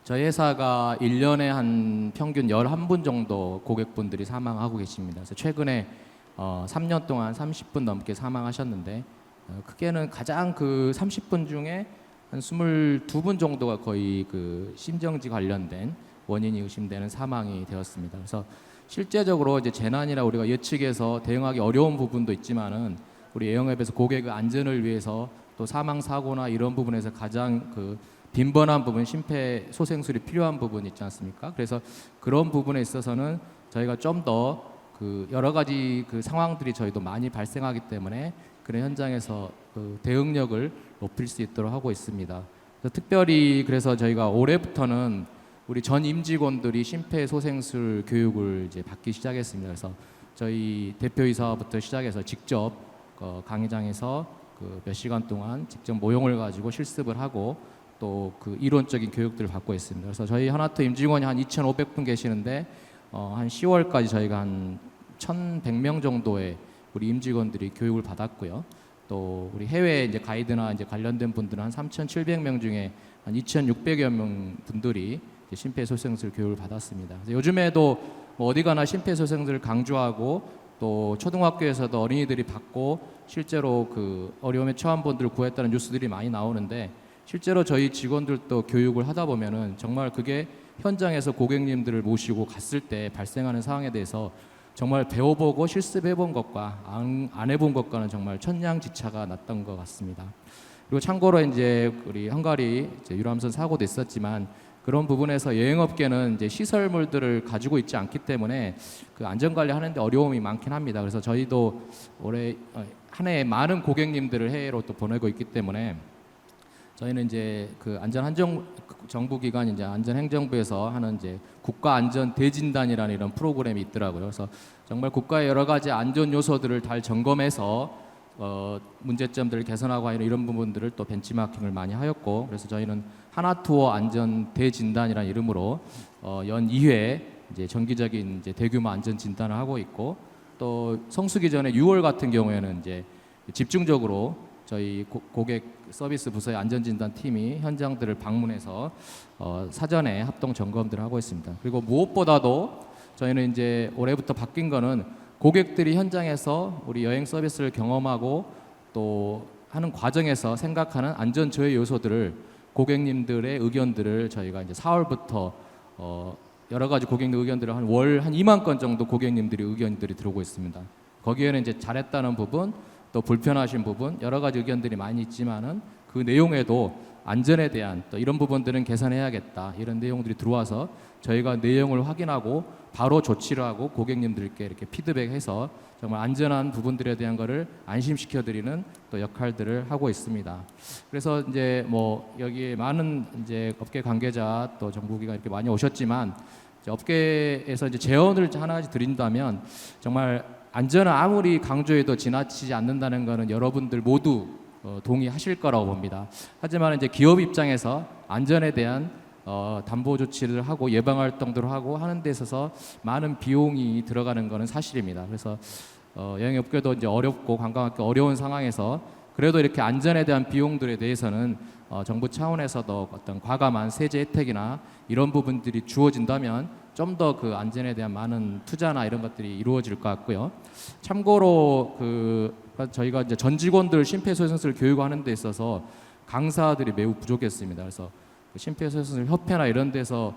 저희 회사가 1년에 한 평균 11분 정도 고객분들이 사망하고 계십니다. 그래서 최근에 3년 동안 30분 넘게 사망하셨는데 크게는 가장 그 30분 중에 한 22분 정도가 거의 그 심정지 관련된 원인이 의심되는 사망이 되었습니다. 그래서 실제적으로 이제 재난이라 우리가 예측해서 대응하기 어려운 부분도 있지만은 우리 예영업에서 고객의 안전을 위해서 또 사망 사고나 이런 부분에서 가장 그 빈번한 부분, 심폐소생술이 필요한 부분이 있지 않습니까? 그래서 그런 부분에 있어서는 저희가 좀 더 그 여러 가지 그 상황들이 저희도 많이 발생하기 때문에 그런 현장에서 그 대응력을 높일 수 있도록 하고 있습니다. 그래서 특별히 그래서 저희가 올해부터는 우리 전 임직원들이 심폐소생술 교육을 이제 받기 시작했습니다. 그래서 저희 대표이사부터 시작해서 직접 강의장에서 그 몇 시간 동안 직접 모형을 가지고 실습을 하고 또 그 이론적인 교육들을 받고 있습니다. 그래서 저희 하나투어 임직원이 한 2,500분 계시는데 한 10월까지 저희가 한 1,100명 정도의 우리 임직원들이 교육을 받았고요. 또 우리 해외 이제 가이드나 이제 관련된 분들은 한 3,700명 중에 한 2,600여 명 분들이 심폐소생술 교육을 받았습니다. 그래서 요즘에도 뭐 어디 가나 심폐소생술을 강조하고 또 초등학교에서도 어린이들이 받고 실제로 그 어려움에 처한 분들을 구했다는 뉴스들이 많이 나오는데, 실제로 저희 직원들도 교육을 하다 보면은 정말 그게 현장에서 고객님들을 모시고 갔을 때 발생하는 상황에 대해서 정말 배워보고 실습해본 것과 안 해본 것과는 정말 천냥지차가 났던 것 같습니다. 그리고 참고로 이제 우리 헝가리 이제 유람선 사고도 있었지만 그런 부분에서 여행업계는 이제 시설물들을 가지고 있지 않기 때문에 그 안전관리 하는데 어려움이 많긴 합니다. 그래서 저희도 올해 한 해에 많은 고객님들을 해외로 또 보내고 있기 때문에 저희는 이제 그 정부기관 이제 안전행정부에서 하는 이제 국가안전 대진단이라는 이런 프로그램이 있더라고요. 그래서 정말 국가의 여러 가지 안전 요소들을 잘 점검해서 문제점들을 개선하고 하는 이런 부분들을 또 벤치마킹을 많이 하였고, 그래서 저희는 하나투어 안전 대진단이라는 이름으로 연 2회 이제 정기적인 이제 대규모 안전 진단을 하고 있고, 또 성수기 전에 6월 같은 경우에는 이제 집중적으로 저희 고객 서비스 부서의 안전진단 팀이 현장들을 방문해서 사전에 합동 점검들을 하고 있습니다. 그리고 무엇보다도 저희는 이제 올해부터 바뀐 거는 고객들이 현장에서 우리 여행 서비스를 경험하고 또 하는 과정에서 생각하는 안전 저해 요소들을 고객님들의 의견들을 저희가 이제 4월부터 여러 가지 고객님 의견들을 한 2만 건 정도 고객님들이 의견들이 들어오고 있습니다. 거기에는 이제 잘했다는 부분, 또 불편하신 부분, 여러 가지 의견들이 많이 있지만은 그 내용에도 안전에 대한 또 이런 부분들은 개선해야겠다 이런 내용들이 들어와서 저희가 내용을 확인하고 바로 조치를 하고 고객님들께 이렇게 피드백해서 정말 안전한 부분들에 대한 거를 안심시켜 드리는 또 역할들을 하고 있습니다. 그래서 이제 뭐 여기 많은 이제 업계 관계자 또 정부기관 이렇게 많이 오셨지만 이제 업계에서 이제 제언을 하나씩 드린다면 정말 안전은 아무리 강조해도 지나치지 않는다는 것은 여러분들 모두 동의하실 거라고 봅니다. 하지만 이제 기업 입장에서 안전에 대한 담보 조치를 하고 예방 활동들을 하고 하는 데 있어서 많은 비용이 들어가는 것은 사실입니다. 그래서 여행업계도 이제 어렵고 관광업계 어려운 상황에서 그래도 이렇게 안전에 대한 비용들에 대해서는 정부 차원에서도 어떤 과감한 세제 혜택이나 이런 부분들이 주어진다면 좀 더 그 안전에 대한 많은 투자나 이런 것들이 이루어질 것 같고요. 참고로 저희가 이제 전 직원들 심폐소생술 교육하는 데 있어서 강사들이 매우 부족했습니다. 그래서 심폐소생술 협회나 이런 데서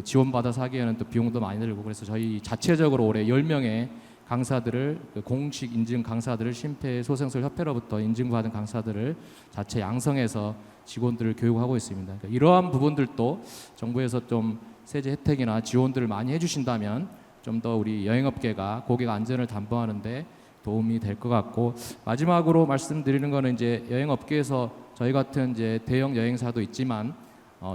지원받아서 하기에는 또 비용도 많이 들고 그래서 저희 자체적으로 올해 10명의 강사들을 공식 인증 강사들을 심폐소생술 협회로부터 인증받은 강사들을 자체 양성해서 직원들을 교육하고 있습니다. 그러니까 이러한 부분들도 정부에서 좀 세제 혜택이나 지원들을 많이 해주신다면 좀 더 우리 여행업계가 고객 안전을 담보하는데 도움이 될 것 같고 마지막으로 말씀드리는 거는 이제 여행업계에서 저희 같은 이제 대형 여행사도 있지만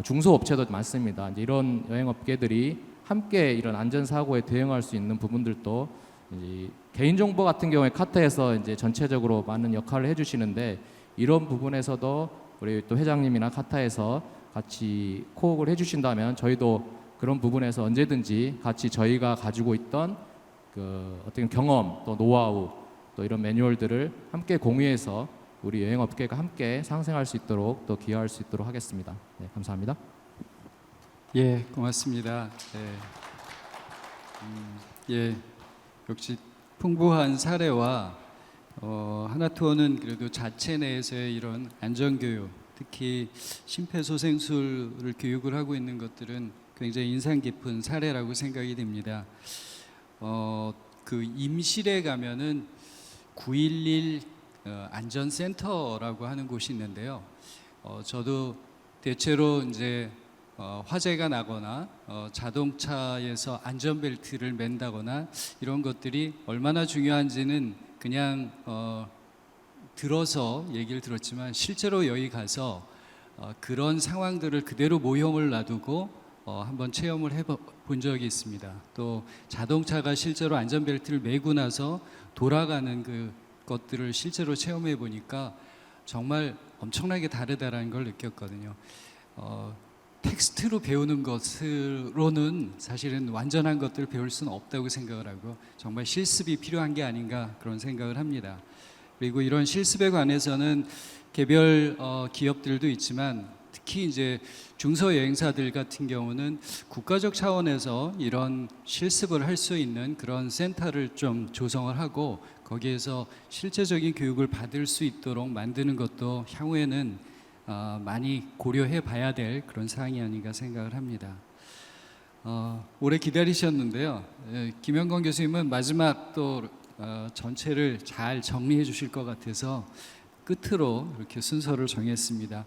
중소업체도 많습니다. 이제 이런 여행업계들이 함께 이런 안전사고에 대응할 수 있는 부분들도 이제 개인정보 같은 경우에 카타에서 이제 전체적으로 많은 역할을 해주시는데 이런 부분에서도 우리 또 회장님이나 카타에서 같이 코업을 해주신다면 저희도 그런 부분에서 언제든지 같이 저희가 가지고 있던 그 어떤 경험 또 노하우 또 이런 매뉴얼들을 함께 공유해서 우리 여행업계가 함께 상생할 수 있도록 또 기여할 수 있도록 하겠습니다. 네, 감사합니다. 예, 고맙습니다. 예, 역시 풍부한 사례와 하나투어는 그래도 자체 내에서의 이런 안전교육, 특히 심폐소생술을 교육을 하고 있는 것들은 굉장히 인상 깊은 사례라고 생각이 됩니다. 그 임실에 가면은 911 안전센터라고 하는 곳이 있는데요. 저도 대체로 이제 화재가 나거나 자동차에서 안전벨트를 맨다거나 이런 것들이 얼마나 중요한지는 그냥 들어서 얘기를 들었지만 실제로 여기 가서 그런 상황들을 그대로 모형을 놔두고 한번 체험을 해본 적이 있습니다. 또 자동차가 실제로 안전벨트를 매고 나서 돌아가는 그 것들을 실제로 체험해 보니까 정말 엄청나게 다르다라는 걸 느꼈거든요. 텍스트로 배우는 것으로는 사실은 완전한 것들을 배울 수는 없다고 생각을 하고 정말 실습이 필요한 게 아닌가 그런 생각을 합니다. 그리고 이런 실습에 관해서는 개별 기업들도 있지만 특히 이제 중소여행사들 같은 경우는 국가적 차원에서 이런 실습을 할 수 있는 그런 센터를 좀 조성을 하고 거기에서 실제적인 교육을 받을 수 있도록 만드는 것도 향후에는 많이 고려해 봐야 될 그런 사항이 아닌가 생각을 합니다. 오래 기다리셨는데요. 김영건 교수님은 마지막 또 전체를 잘 정리해 주실 것 같아서 끝으로 이렇게 순서를 정했습니다.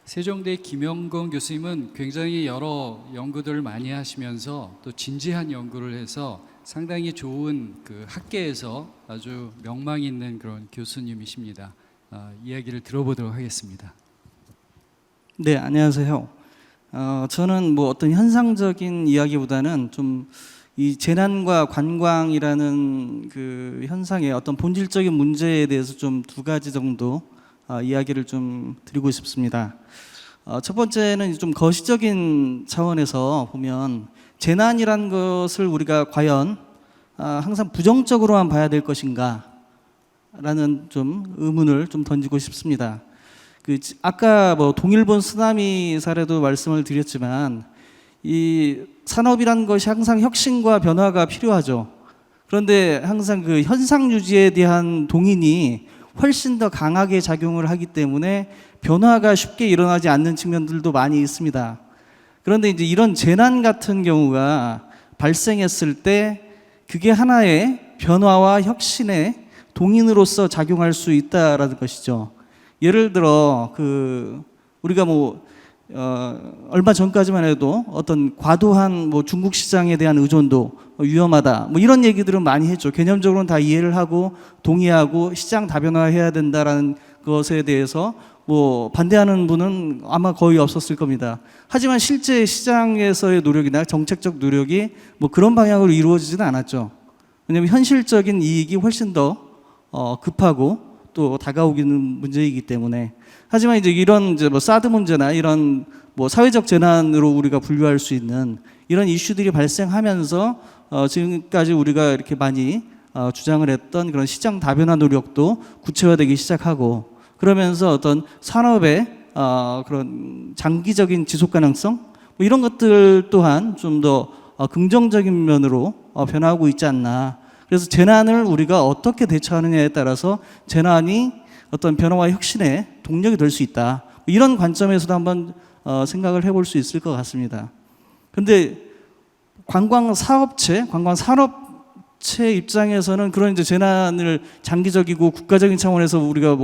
세종대 김영건 교수님은 굉장히 여러 연구들을 많이 하시면서 또 진지한 연구를 해서 상당히 좋은 그 학계에서 아주 명망 있는 그런 교수님이십니다. 이야기를 들어보도록 하겠습니다. 네, 안녕하세요. 저는 뭐 어떤 현상적인 이야기보다는 좀 이 재난과 관광이라는 그 현상의 어떤 본질적인 문제에 대해서 좀 두 가지 정도 이야기를 좀 드리고 싶습니다. 첫 번째는 좀 거시적인 차원에서 보면 재난이란 것을 우리가 과연 항상 부정적으로만 봐야 될 것인가, 라는 좀 의문을 좀 던지고 싶습니다. 아까 뭐 동일본 쓰나미 사례도 말씀을 드렸지만 이 산업이라는 것이 항상 혁신과 변화가 필요하죠. 그런데 항상 그 현상 유지에 대한 동인이 훨씬 더 강하게 작용을 하기 때문에 변화가 쉽게 일어나지 않는 측면들도 많이 있습니다. 그런데 이제 이런 재난 같은 경우가 발생했을 때 그게 하나의 변화와 혁신의 동인으로서 작용할 수 있다라는 것이죠. 예를 들어 우리가 얼마 전까지만 해도 어떤 과도한 중국 시장에 대한 의존도 위험하다 이런 얘기들은 많이 했죠. 개념적으로는 다 이해를 하고 동의하고 시장 다변화해야 된다라는 것에 대해서 반대하는 분은 아마 거의 없었을 겁니다. 하지만 실제 시장에서의 노력이나 정책적 노력이 그런 방향으로 이루어지지는 않았죠. 왜냐하면 현실적인 이익이 훨씬 더 급하고 또 다가오기는 문제이기 때문에. 하지만 이제 이런 사드 문제나 이런 사회적 재난으로 우리가 분류할 수 있는 이런 이슈들이 발생하면서 지금까지 우리가 이렇게 많이 주장을 했던 그런 시장 다변화 노력도 구체화되기 시작하고, 그러면서 어떤 산업의 그런 장기적인 지속 가능성 이런 것들 또한 좀 더 긍정적인 면으로 변화하고 있지 않나. 그래서 재난을 우리가 어떻게 대처하느냐에 따라서 재난이 어떤 변화와 혁신의 동력이 될 수 있다. 이런 관점에서도 한번 생각을 해볼 수 있을 것 같습니다. 그런데 관광 산업체 입장에서는 그런 이제 재난을 장기적이고 국가적인 차원에서 우리가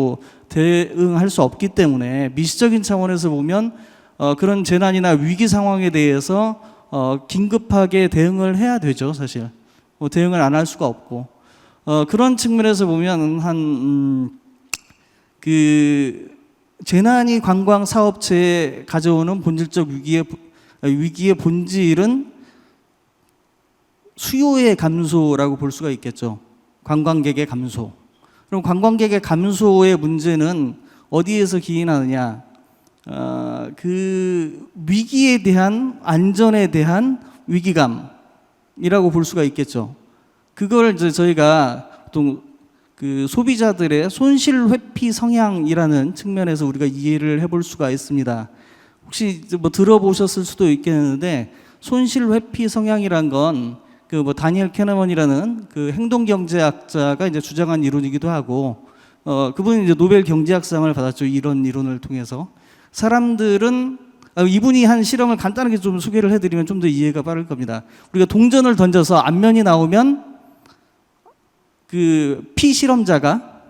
대응할 수 없기 때문에 미시적인 차원에서 보면 그런 재난이나 위기 상황에 대해서 긴급하게 대응을 해야 되죠, 사실. 대응을 안 할 수가 없고, 그런 측면에서 보면 재난이 관광 사업체에 가져오는 본질적 위기의 본질은 수요의 감소라고 볼 수가 있겠죠. 관광객의 감소. 그럼 관광객의 감소의 문제는 어디에서 기인하느냐? 그 위기에 대한, 안전에 대한 위기감이라고 볼 수가 있겠죠. 그걸 이제 저희가 또 소비자들의 손실 회피 성향이라는 측면에서 우리가 이해를 해볼 수가 있습니다. 혹시 들어보셨을 수도 있겠는데, 손실 회피 성향이란 건 다니엘 캐너먼이라는 행동 경제학자가 이제 주장한 이론이기도 하고, 그분이 이제 노벨 경제학상을 받았죠. 이런 이론을 통해서. 사람들은 이분이 한 실험을 간단하게 좀 소개를 해드리면 좀 더 이해가 빠를 겁니다. 우리가 동전을 던져서 앞면이 나오면 피실험자가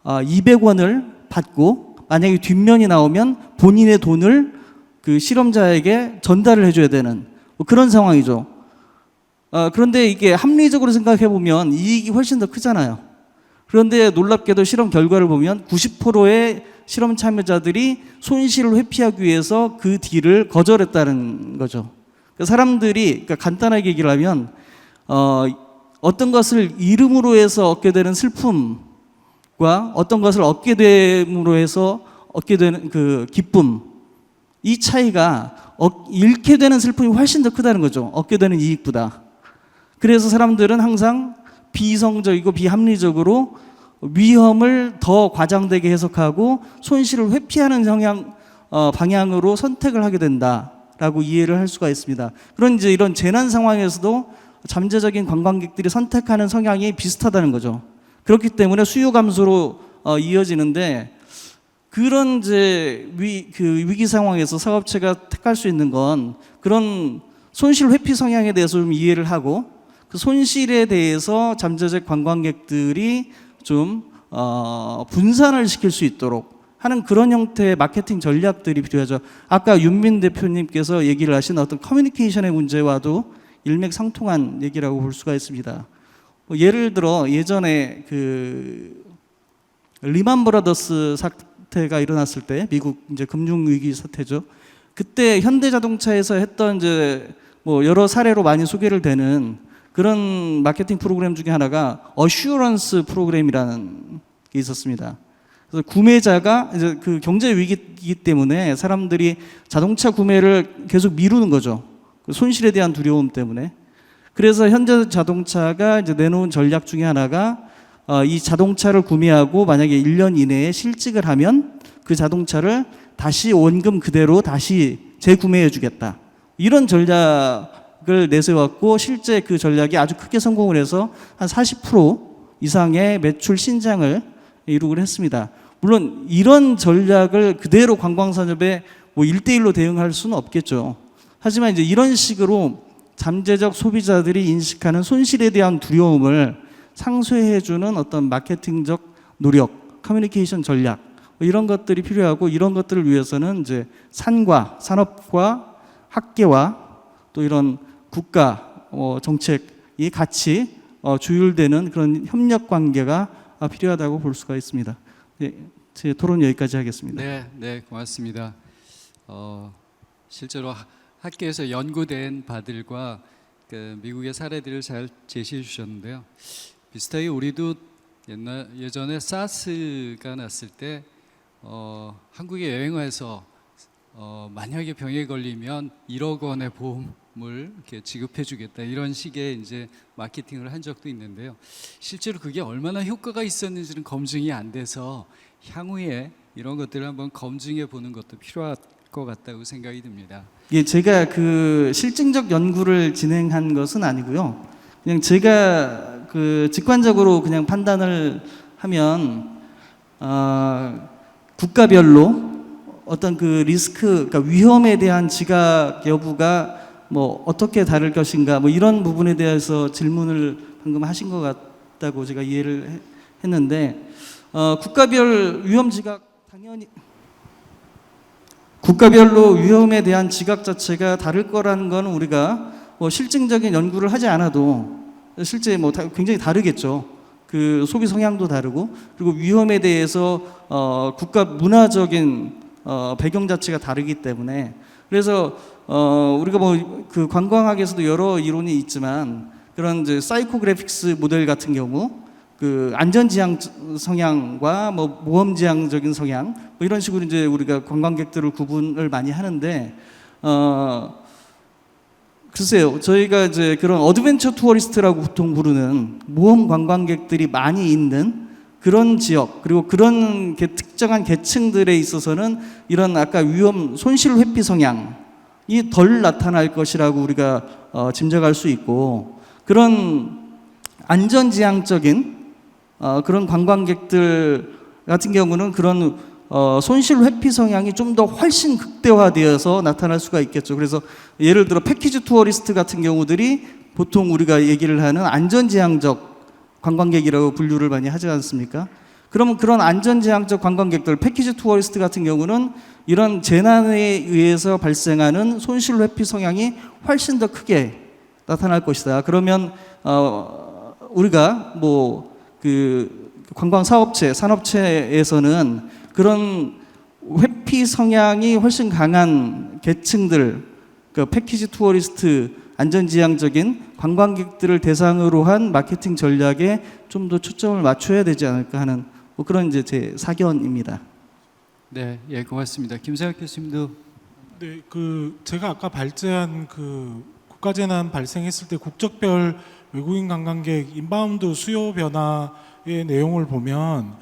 200원을 받고, 만약에 뒷면이 나오면 본인의 돈을 실험자에게 전달을 해줘야 되는 그런 상황이죠. 그런데 이게 합리적으로 생각해 보면 이익이 훨씬 더 크잖아요. 그런데 놀랍게도 실험 결과를 보면 90%의 실험 참여자들이 손실을 회피하기 위해서 그 딜을 거절했다는 거죠. 사람들이 간단하게 얘기를 하면 어떤 것을 잃음으로 해서 얻게 되는 슬픔과 어떤 것을 얻게 됨으로 해서 얻게 되는 기쁨, 이 차이가 잃게 되는 슬픔이 훨씬 더 크다는 거죠. 얻게 되는 이익보다. 그래서 사람들은 항상 비이성적이고 비합리적으로 위험을 더 과장되게 해석하고 손실을 회피하는 방향으로 선택을 하게 된다라고 이해를 할 수가 있습니다. 그런 이제 이런 재난 상황에서도 잠재적인 관광객들이 선택하는 성향이 비슷하다는 거죠. 그렇기 때문에 수요 감소로 이어지는데, 그런 이제 위기 상황에서 사업체가 택할 수 있는 건 그런 손실 회피 성향에 대해서 좀 이해를 하고, 그 손실에 대해서 잠재적 관광객들이 좀 분산을 시킬 수 있도록 하는 그런 형태의 마케팅 전략들이 필요하죠. 아까 윤민 대표님께서 얘기를 하신 어떤 커뮤니케이션의 문제와도 일맥상통한 얘기라고 볼 수가 있습니다. 예를 들어 예전에 리만 브라더스 사태가 일어났을 때, 미국 이제 금융 위기 사태죠. 그때 현대자동차에서 했던 이제 여러 사례로 많이 소개를 되는 그런 마케팅 프로그램 중에 하나가 어슈런스 프로그램이라는 게 있었습니다. 그래서 구매자가 이제 경제 위기이기 때문에 사람들이 자동차 구매를 계속 미루는 거죠. 손실에 대한 두려움 때문에. 그래서 현대자동차가 이제 내놓은 전략 중에 하나가 이 자동차를 구매하고 만약에 1년 이내에 실직을 하면 그 자동차를 다시 원금 그대로 다시 재구매해 주겠다. 이런 전략을 내세웠고 실제 그 전략이 아주 크게 성공을 해서 한 40% 이상의 매출 신장을 이루곤 했습니다. 물론 이런 전략을 그대로 관광산업에 뭐 1대1로 대응할 수는 없겠죠. 하지만 이제 이런 식으로 잠재적 소비자들이 인식하는 손실에 대한 두려움을 상쇄해주는 어떤 마케팅적 노력, 커뮤니케이션 전략 뭐 이런 것들이 필요하고 이런 것들을 위해서는 이제 산업과 학계와 또 이런 국가 정책이 같이 조율되는 그런 협력 관계가 필요하다고 볼 수가 있습니다. 네, 제 토론 여기까지 하겠습니다. 네, 고맙습니다. 실제로 학계에서 연구된 바들과 그 미국의 사례들을 잘 제시해 주셨는데요. 비슷하게 우리도 예전에 사스가 났을 때 한국에 여행해서 만약에 병에 걸리면 1억 원의 보험을 이렇게 지급해 주겠다 이런 식의 이제 마케팅을 한 적도 있는데요. 실제로 그게 얼마나 효과가 있었는지는 검증이 안 돼서 향후에 이런 것들을 한번 검증해 보는 것도 필요할 것 같다고 생각이 듭니다. 예, 제가 그 실증적 연구를 진행한 것은 아니고요. 그냥 제가 그 직관적으로 그냥 판단을 하면 국가별로 어떤 그 리스크, 그러니까 위험에 대한 지각 여부가 뭐 어떻게 다를 것인가, 뭐 이런 부분에 대해서 질문을 방금 하신 것 같다고 제가 이해를 했는데, 국가별 위험 지각 당연히 국가별로 위험에 대한 지각 자체가 다를 거라는 건 우리가 뭐 실증적인 연구를 하지 않아도 실제 뭐 굉장히 다르겠죠. 그 소비 성향도 다르고 그리고 위험에 대해서 국가 문화적인 배경 자체가 다르기 때문에 그래서 우리가 뭐 그 관광학에서도 여러 이론이 있지만 그런 이제 사이코그래픽스 모델 같은 경우 그 안전지향 성향과 뭐 모험지향적인 성향 뭐 이런 식으로 이제 우리가 관광객들을 구분을 많이 하는데 글쎄요, 저희가 이제 그런 어드벤처 투어리스트라고 보통 부르는 모험 관광객들이 많이 있는 그런 지역 그리고 그런 특정한 계층들에 있어서는 이런 아까 위험 손실 회피 성향이 덜 나타날 것이라고 우리가 짐작할 수 있고 그런 안전지향적인 그런 관광객들 같은 경우는 그런 손실 회피 성향이 좀 더 훨씬 극대화되어서 나타날 수가 있겠죠. 그래서 예를 들어 패키지 투어리스트 같은 경우들이 보통 우리가 얘기를 하는 안전지향적 관광객이라고 분류를 많이 하지 않습니까? 그러면 그런 안전지향적 관광객들, 패키지 투어리스트 같은 경우는 이런 재난에 의해서 발생하는 손실 회피 성향이 훨씬 더 크게 나타날 것이다. 그러면 우리가 뭐 그 관광 사업체, 산업체에서는 그런 회피 성향이 훨씬 강한 계층들, 그 패키지 투어리스트, 안전지향적인 관광객들을 대상으로 한 마케팅 전략에 좀 더 초점을 맞춰야 되지 않을까 하는 뭐 그런 이제 제 사견입니다. 네, 예, 고맙습니다. 김상혁 교수님도. 네, 그 제가 아까 발제한 그 국가재난 발생했을 때 국적별 외국인 관광객 인바운드 수요 변화의 내용을 보면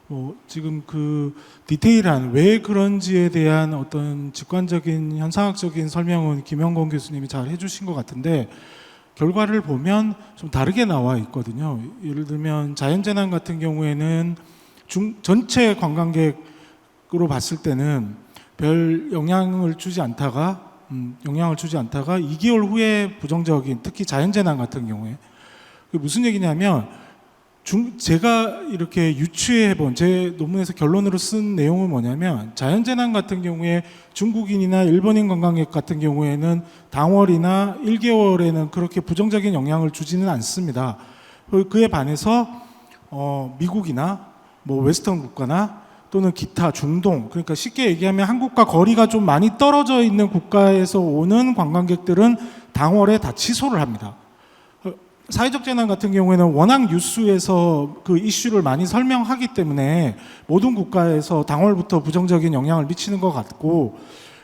뭐 지금 그 디테일한 왜 그런지에 대한 어떤 직관적인 현상학적인 설명은 김영건 교수님이 잘 해주신 것 같은데 결과를 보면 좀 다르게 나와 있거든요. 예를 들면 자연재난 같은 경우에는 전체 관광객으로 봤을 때는 별 영향을 주지 않다가 2개월 후에 부정적인 특히 자연재난 같은 경우에 그게 무슨 얘기냐면 제가 이렇게 유추해본 제 논문에서 결론으로 쓴 내용은 뭐냐면 자연재난 같은 경우에 중국인이나 일본인 관광객 같은 경우에는 당월이나 1개월에는 그렇게 부정적인 영향을 주지는 않습니다. 그에 반해서 미국이나 뭐 웨스턴 국가나 또는 기타 중동 그러니까 쉽게 얘기하면 한국과 거리가 좀 많이 떨어져 있는 국가에서 오는 관광객들은 당월에 다 취소를 합니다. 사회적 재난 같은 경우에는 워낙 뉴스에서 그 이슈를 많이 설명하기 때문에 모든 국가에서 당월부터 부정적인 영향을 미치는 것 같고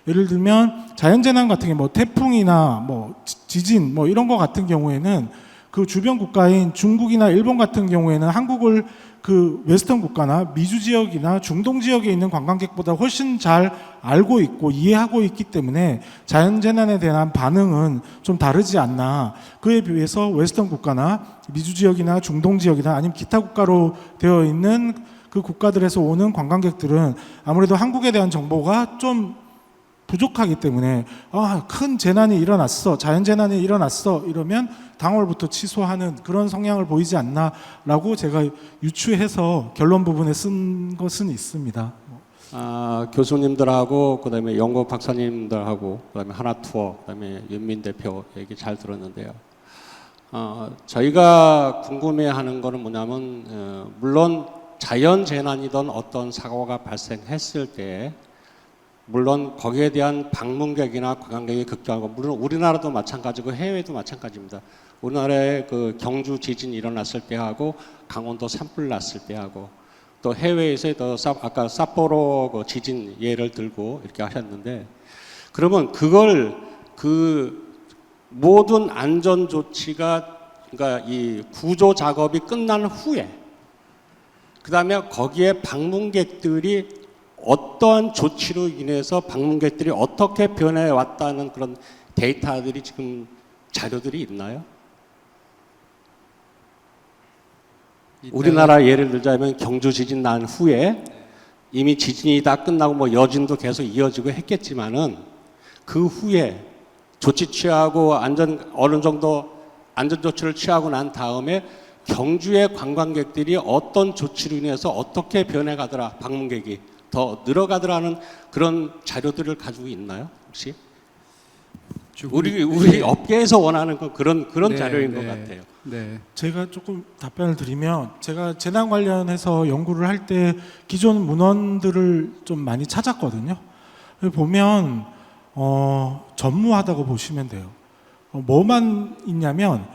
예를 들면 자연재난 같은 게 뭐 태풍이나 뭐 지진 뭐 이런 거 같은 경우에는 그 주변 국가인 중국이나 일본 같은 경우에는 한국을 그 웨스턴 국가나 미주 지역이나 중동 지역에 있는 관광객보다 훨씬 잘 알고 있고 이해하고 있기 때문에 자연재난에 대한 반응은 좀 다르지 않나. 그에 비해서 웨스턴 국가나 미주 지역이나 중동 지역이나 아니면 기타 국가로 되어 있는 그 국가들에서 오는 관광객들은 아무래도 한국에 대한 정보가 좀 부족하기 때문에 큰 재난이 일어났어, 자연재난이 일어났어 이러면 당월부터 취소하는 그런 성향을 보이지 않나라고 제가 유추해서 결론 부분에 쓴 것은 있습니다. 교수님들하고 그다음에 연구 박사님들하고 그다음에 하나투어 그다음에 윤민 대표 얘기 잘 들었는데요. 저희가 궁금해하는 거는 뭐냐면 물론 자연재난이든 어떤 사고가 발생했을 때 물론 거기에 대한 방문객이나 관광객이 급증하고 물론 우리나라도 마찬가지고 해외도 마찬가지입니다. 우리나라의 그 경주 지진이 일어났을 때하고 강원도 산불 났을 때하고 또 해외에서 또 아까 삿포로 그 지진 예를 들고 이렇게 하셨는데 그러면 그걸 그 모든 안전 조치가 그러니까 이 구조 작업이 끝난 후에 그다음에 거기에 방문객들이 어떠한 조치로 인해서 방문객들이 어떻게 변해 왔다는 그런 데이터들이 지금 자료들이 있나요? 우리나라 예를 들자면 경주 지진 난 후에 이미 지진이 다 끝나고 뭐 여진도 계속 이어지고 했겠지만은 그 후에 조치 취하고 어느 정도 안전 조치를 취하고 난 다음에 경주의 관광객들이 어떤 조치로 인해서 어떻게 변해가더라 방문객이 더 늘어가더라는 그런 자료들을 가지고 있나요 혹시? 우리 업계에서 원하는 건 그런 자료인 것 같아요. 네. 제가 조금 답변을 드리면 제가 재난 관련해서 연구를 할 때 기존 문헌들을 좀 많이 찾았거든요. 보면 전무하다고 보시면 돼요. 뭐만 있냐면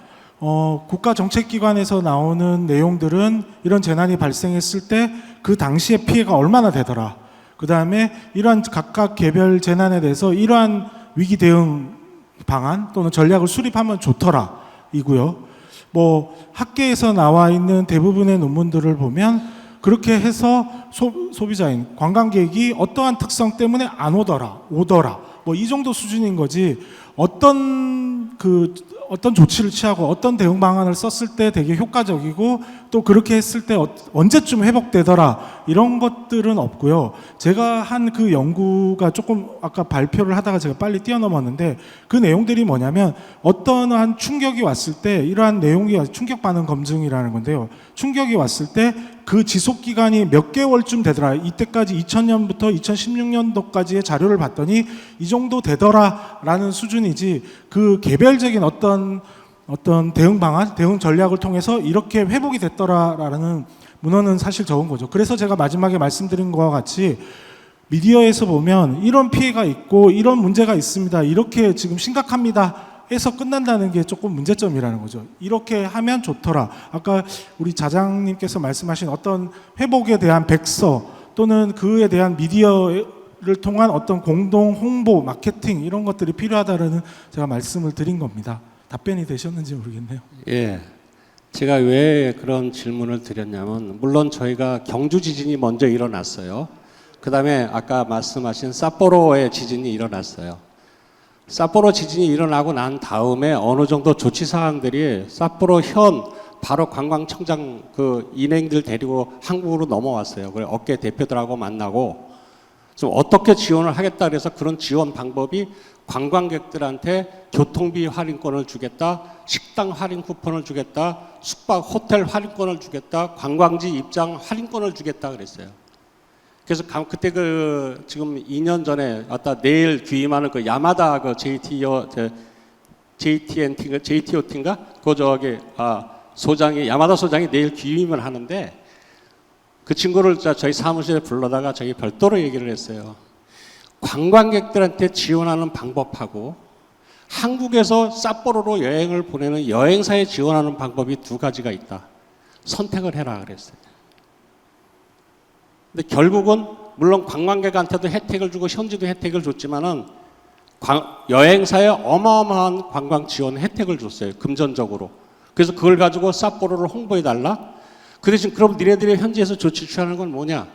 국가정책기관에서 나오는 내용들은 이런 재난이 발생했을 때 그 당시에 피해가 얼마나 되더라. 그 다음에 이러한 각각 개별 재난에 대해서 이러한 위기 대응 방안 또는 전략을 수립하면 좋더라 이고요. 뭐 학계에서 나와 있는 대부분의 논문들을 보면 그렇게 해서 소비자인 관광객이 어떠한 특성 때문에 안 오더라 뭐 이 정도 수준인 거지 어떤 조치를 취하고 어떤 대응 방안을 썼을 때 되게 효과적이고 또 그렇게 했을 때 언제쯤 회복되더라 이런 것들은 없고요. 제가 한 그 연구가 조금 아까 발표를 하다가 제가 빨리 뛰어넘었는데 그 내용들이 뭐냐면 어떠한 충격이 왔을 때 이러한 내용이 충격 반응 검증이라는 건데요. 충격이 왔을 때 그 지속 기간이 몇 개월쯤 되더라. 이때까지 2000년부터 2016년도까지의 자료를 봤더니 이 정도 되더라라는 수준이지 그 개별적인 어떤 대응 방안, 대응 전략을 통해서 이렇게 회복이 됐더라라는 문헌은 사실 적은 거죠. 그래서 제가 마지막에 말씀드린 것과 같이 미디어에서 보면 이런 피해가 있고 이런 문제가 있습니다. 이렇게 지금 심각합니다. 해서 끝난다는 게 조금 문제점이라는 거죠. 이렇게 하면 좋더라. 아까 우리 자장님께서 말씀하신 어떤 회복에 대한 백서 또는 그에 대한 미디어를 통한 어떤 공동 홍보, 마케팅 이런 것들이 필요하다는 제가 말씀을 드린 겁니다. 답변이 되셨는지 모르겠네요. 예. 제가 왜 그런 질문을 드렸냐면 물론 저희가 경주 지진이 먼저 일어났어요. 그다음에 아까 말씀하신 삿포로의 지진이 일어났어요. 삿포로 지진이 일어나고 난 다음에 어느 정도 조치 사항들이 삿포로 현 바로 관광청장 그 인행들 데리고 한국으로 넘어왔어요. 그래 업계 대표들하고 만나고 좀 어떻게 지원을 하겠다 그래서 그런 지원 방법이 관광객들한테 교통비 할인권을 주겠다, 식당 할인 쿠폰을 주겠다, 숙박 호텔 할인권을 주겠다, 관광지 입장 할인권을 주겠다 그랬어요. 그래서 그때 그 지금 2년 전에 내일 귀임하는 그 야마다 그 JTOT인가 그 저기 소장이 야마다 소장이 내일 귀임을 하는데 그 친구를 저희 사무실에 불러다가 저희 별도로 얘기를 했어요. 관광객들한테 지원하는 방법하고 한국에서 삿포로로 여행을 보내는 여행사에 지원하는 방법이 두 가지가 있다. 선택을 해라 그랬어요. 근데 결국은 물론 관광객한테도 혜택을 주고 현지도 혜택을 줬지만은 여행사에 어마어마한 관광 지원 혜택을 줬어요. 금전적으로. 그래서 그걸 가지고 삿포로를 홍보해달라. 그 대신 그럼 니네들이 현지에서 조치 취하는 건 뭐냐?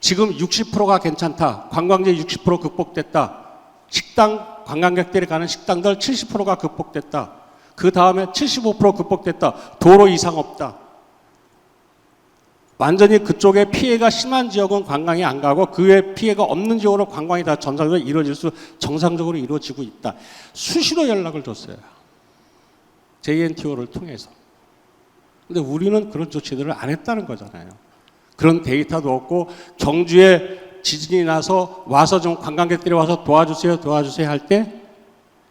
지금 60%가 괜찮다. 관광지 60% 극복됐다. 식당, 관광객들이 가는 식당들 70%가 극복됐다. 그 다음에 75% 극복됐다. 도로 이상 없다. 완전히 그쪽에 피해가 심한 지역은 관광이 안 가고 그 외 피해가 없는 지역으로 관광이 다 정상적으로 이루어지고 있다. 수시로 연락을 줬어요. JNTO를 통해서. 근데 우리는 그런 조치들을 안 했다는 거잖아요. 그런 데이터도 없고 경주에 지진이 나서 와서 좀 관광객들이 와서 도와주세요 할 때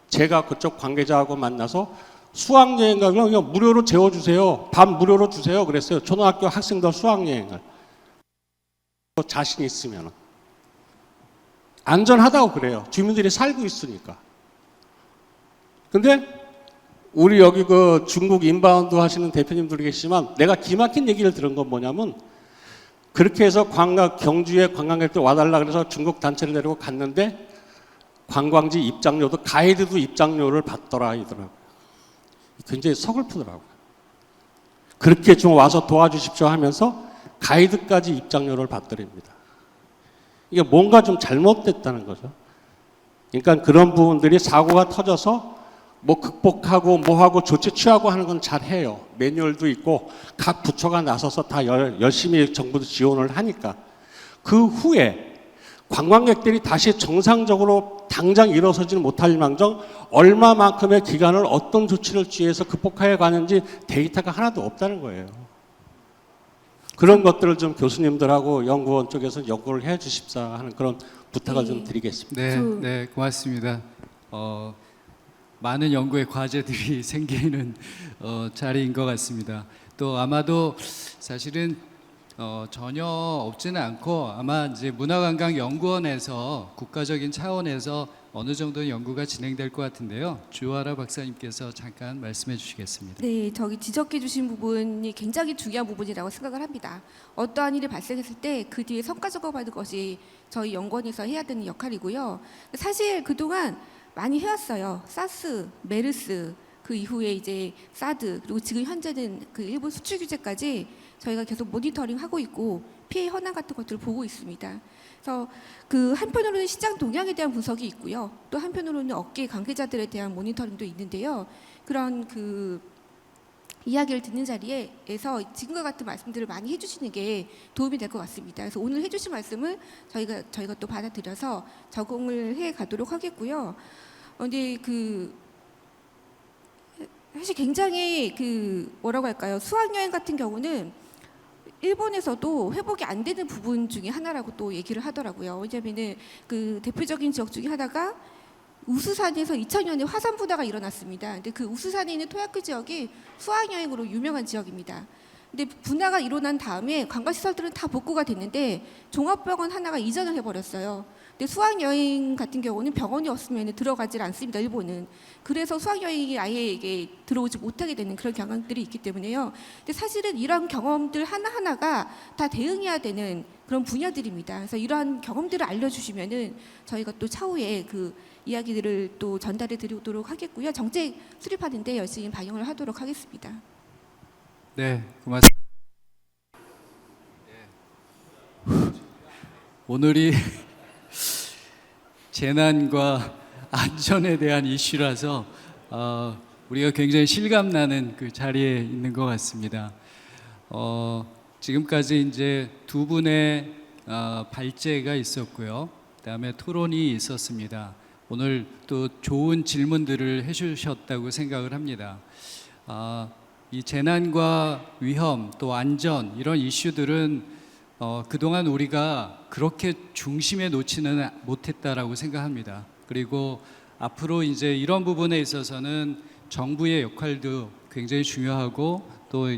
제가 그쪽 관계자하고 만나서 수학여행 가면 그냥 무료로 재워주세요. 밥 무료로 주세요. 그랬어요. 초등학교 학생들 수학여행을. 자신 있으면. 안전하다고 그래요. 주민들이 살고 있으니까. 근데 우리 여기 그 중국 인바운드 하시는 대표님들이 계시지만 내가 기막힌 얘기를 들은 건 뭐냐면 그렇게 해서 경주에 관광객들 와달라 그래서 중국 단체를 데리고 갔는데 관광지 입장료도 가이드도 입장료를 받더라 이더라고요. 굉장히 서글프더라고요. 그렇게 좀 와서 도와주십시오 하면서 가이드까지 입장료를 받더랍니다. 이게 뭔가 좀 잘못됐다는 거죠. 그러니까 그런 부분들이 사고가 터져서 뭐 극복하고 뭐하고 조치 취하고 하는 건 잘해요. 매뉴얼도 있고 각 부처가 나서서 다 열심히 정부도 지원을 하니까 그 후에 관광객들이 다시 정상적으로 당장 일어서지는 못할 망정 얼마만큼의 기간을 어떤 조치를 취해서 극복해 가는지 데이터가 하나도 없다는 거예요. 그런 것들을 좀 교수님들하고 연구원 쪽에서 연구를 해 주십사 하는 그런 부탁을 좀 드리겠습니다. 네, 고맙습니다. 많은 연구의 과제들이 생기는 자리인 것 같습니다. 또 아마도 사실은 전혀 없지는 않고 아마 이제 문화관광연구원에서 국가적인 차원에서 어느 정도 연구가 진행될 것 같은데요. 주하라 박사님께서 잠깐 말씀해 주시겠습니다. 네, 저기 지적해 주신 부분이 굉장히 중요한 부분이라고 생각을 합니다. 어떠한 일이 발생했을 때 그 뒤에 성과 작업하는 것이 저희 연구원에서 해야 되는 역할이고요. 사실 그동안 많이 해왔어요. 사스, 메르스, 그 이후에 이제 사드, 그리고 지금 현재는 그 일본 수출 규제까지 저희가 계속 모니터링하고 있고 피해 현황 같은 것들을 보고 있습니다. 그래서 그 한편으로는 시장 동향에 대한 분석이 있고요. 또 한편으로는 업계 관계자들에 대한 모니터링도 있는데요. 그런 그 이야기를 듣는 자리에서 지금과 같은 말씀들을 많이 해주시는 게 도움이 될 것 같습니다. 그래서 오늘 해주신 말씀을 저희가 또 받아들여서 적응을 해 가도록 하겠고요. 근데 그 사실 굉장히 그 뭐라고 할까요? 수학여행 같은 경우는 일본에서도 회복이 안 되는 부분 중에 하나라고 또 얘기를 하더라고요. 왜냐하면은 그 대표적인 지역 중에 하나가 우수산에서 2000년에 화산 분화가 일어났습니다. 근데 그 우수산에 있는 토야크 지역이 수학여행으로 유명한 지역입니다. 근데 분화가 일어난 다음에 관광시설들은 다 복구가 됐는데 종합병원 하나가 이전을 해버렸어요. 근데 수학여행 같은 경우는 병원이 없으면 들어가질 않습니다. 일본은. 그래서 수학여행이 아예 이게 들어오지 못하게 되는 그런 경향들이 있기 때문에요. 근데 사실은 이런 경험들 하나하나가 다 대응해야 되는 그런 분야들입니다. 그래서 이러한 경험들을 알려주시면은 저희가 또 차후에 그 이야기들을 또 전달해 드리도록 하겠고요. 정책 수립하는데 열심히 반영을 하도록 하겠습니다. 네, 고맙습니다. 오늘이 재난과 안전에 대한 이슈라서 우리가 굉장히 실감나는 그 자리에 있는 것 같습니다. 지금까지 이제 두 분의 발제가 있었고요. 그다음에 토론이 있었습니다. 오늘 또 좋은 질문들을 해주셨다고 생각을 합니다. 이 재난과 위험 또 안전 이런 이슈들은 그동안 우리가 그렇게 중심에 놓지는 못했다라고 생각합니다. 그리고 앞으로 이제 이런 부분에 있어서는 정부의 역할도 굉장히 중요하고 또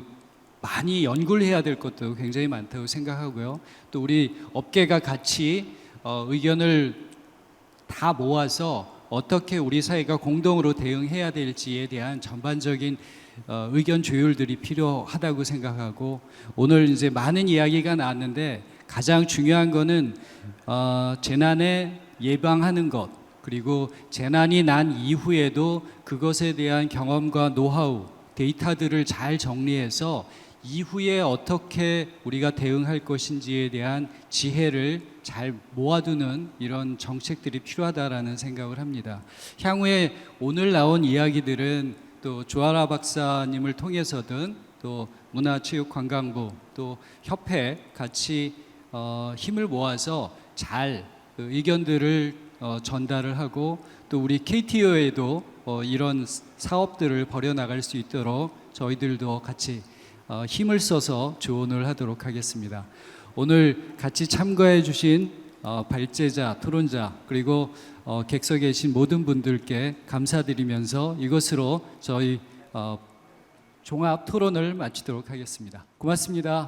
많이 연구를 해야 될 것도 굉장히 많다고 생각하고요. 또 우리 업계가 같이 의견을 다 모아서 어떻게 우리 사회가 공동으로 대응해야 될지에 대한 전반적인 의견 조율들이 필요하다고 생각하고 오늘 이제 많은 이야기가 나왔는데 가장 중요한 거는 재난에 예방하는 것 그리고 재난이 난 이후에도 그것에 대한 경험과 노하우 데이터들을 잘 정리해서 이후에 어떻게 우리가 대응할 것인지에 대한 지혜를 잘 모아두는 이런 정책들이 필요하다라는 생각을 합니다. 향후에 오늘 나온 이야기들은 또 조아라 박사님을 통해서든 또 문화체육관광부 또 협회 같이 힘을 모아서 잘 의견들을 전달을 하고 또 우리 KTO에도 이런 사업들을 벌여나갈 수 있도록 저희들도 같이 힘을 써서 조언을 하도록 하겠습니다. 오늘 같이 참가해 주신 발제자, 토론자 그리고 객석에 계신 모든 분들께 감사드리면서 이것으로 저희 종합 토론을 마치도록 하겠습니다. 고맙습니다.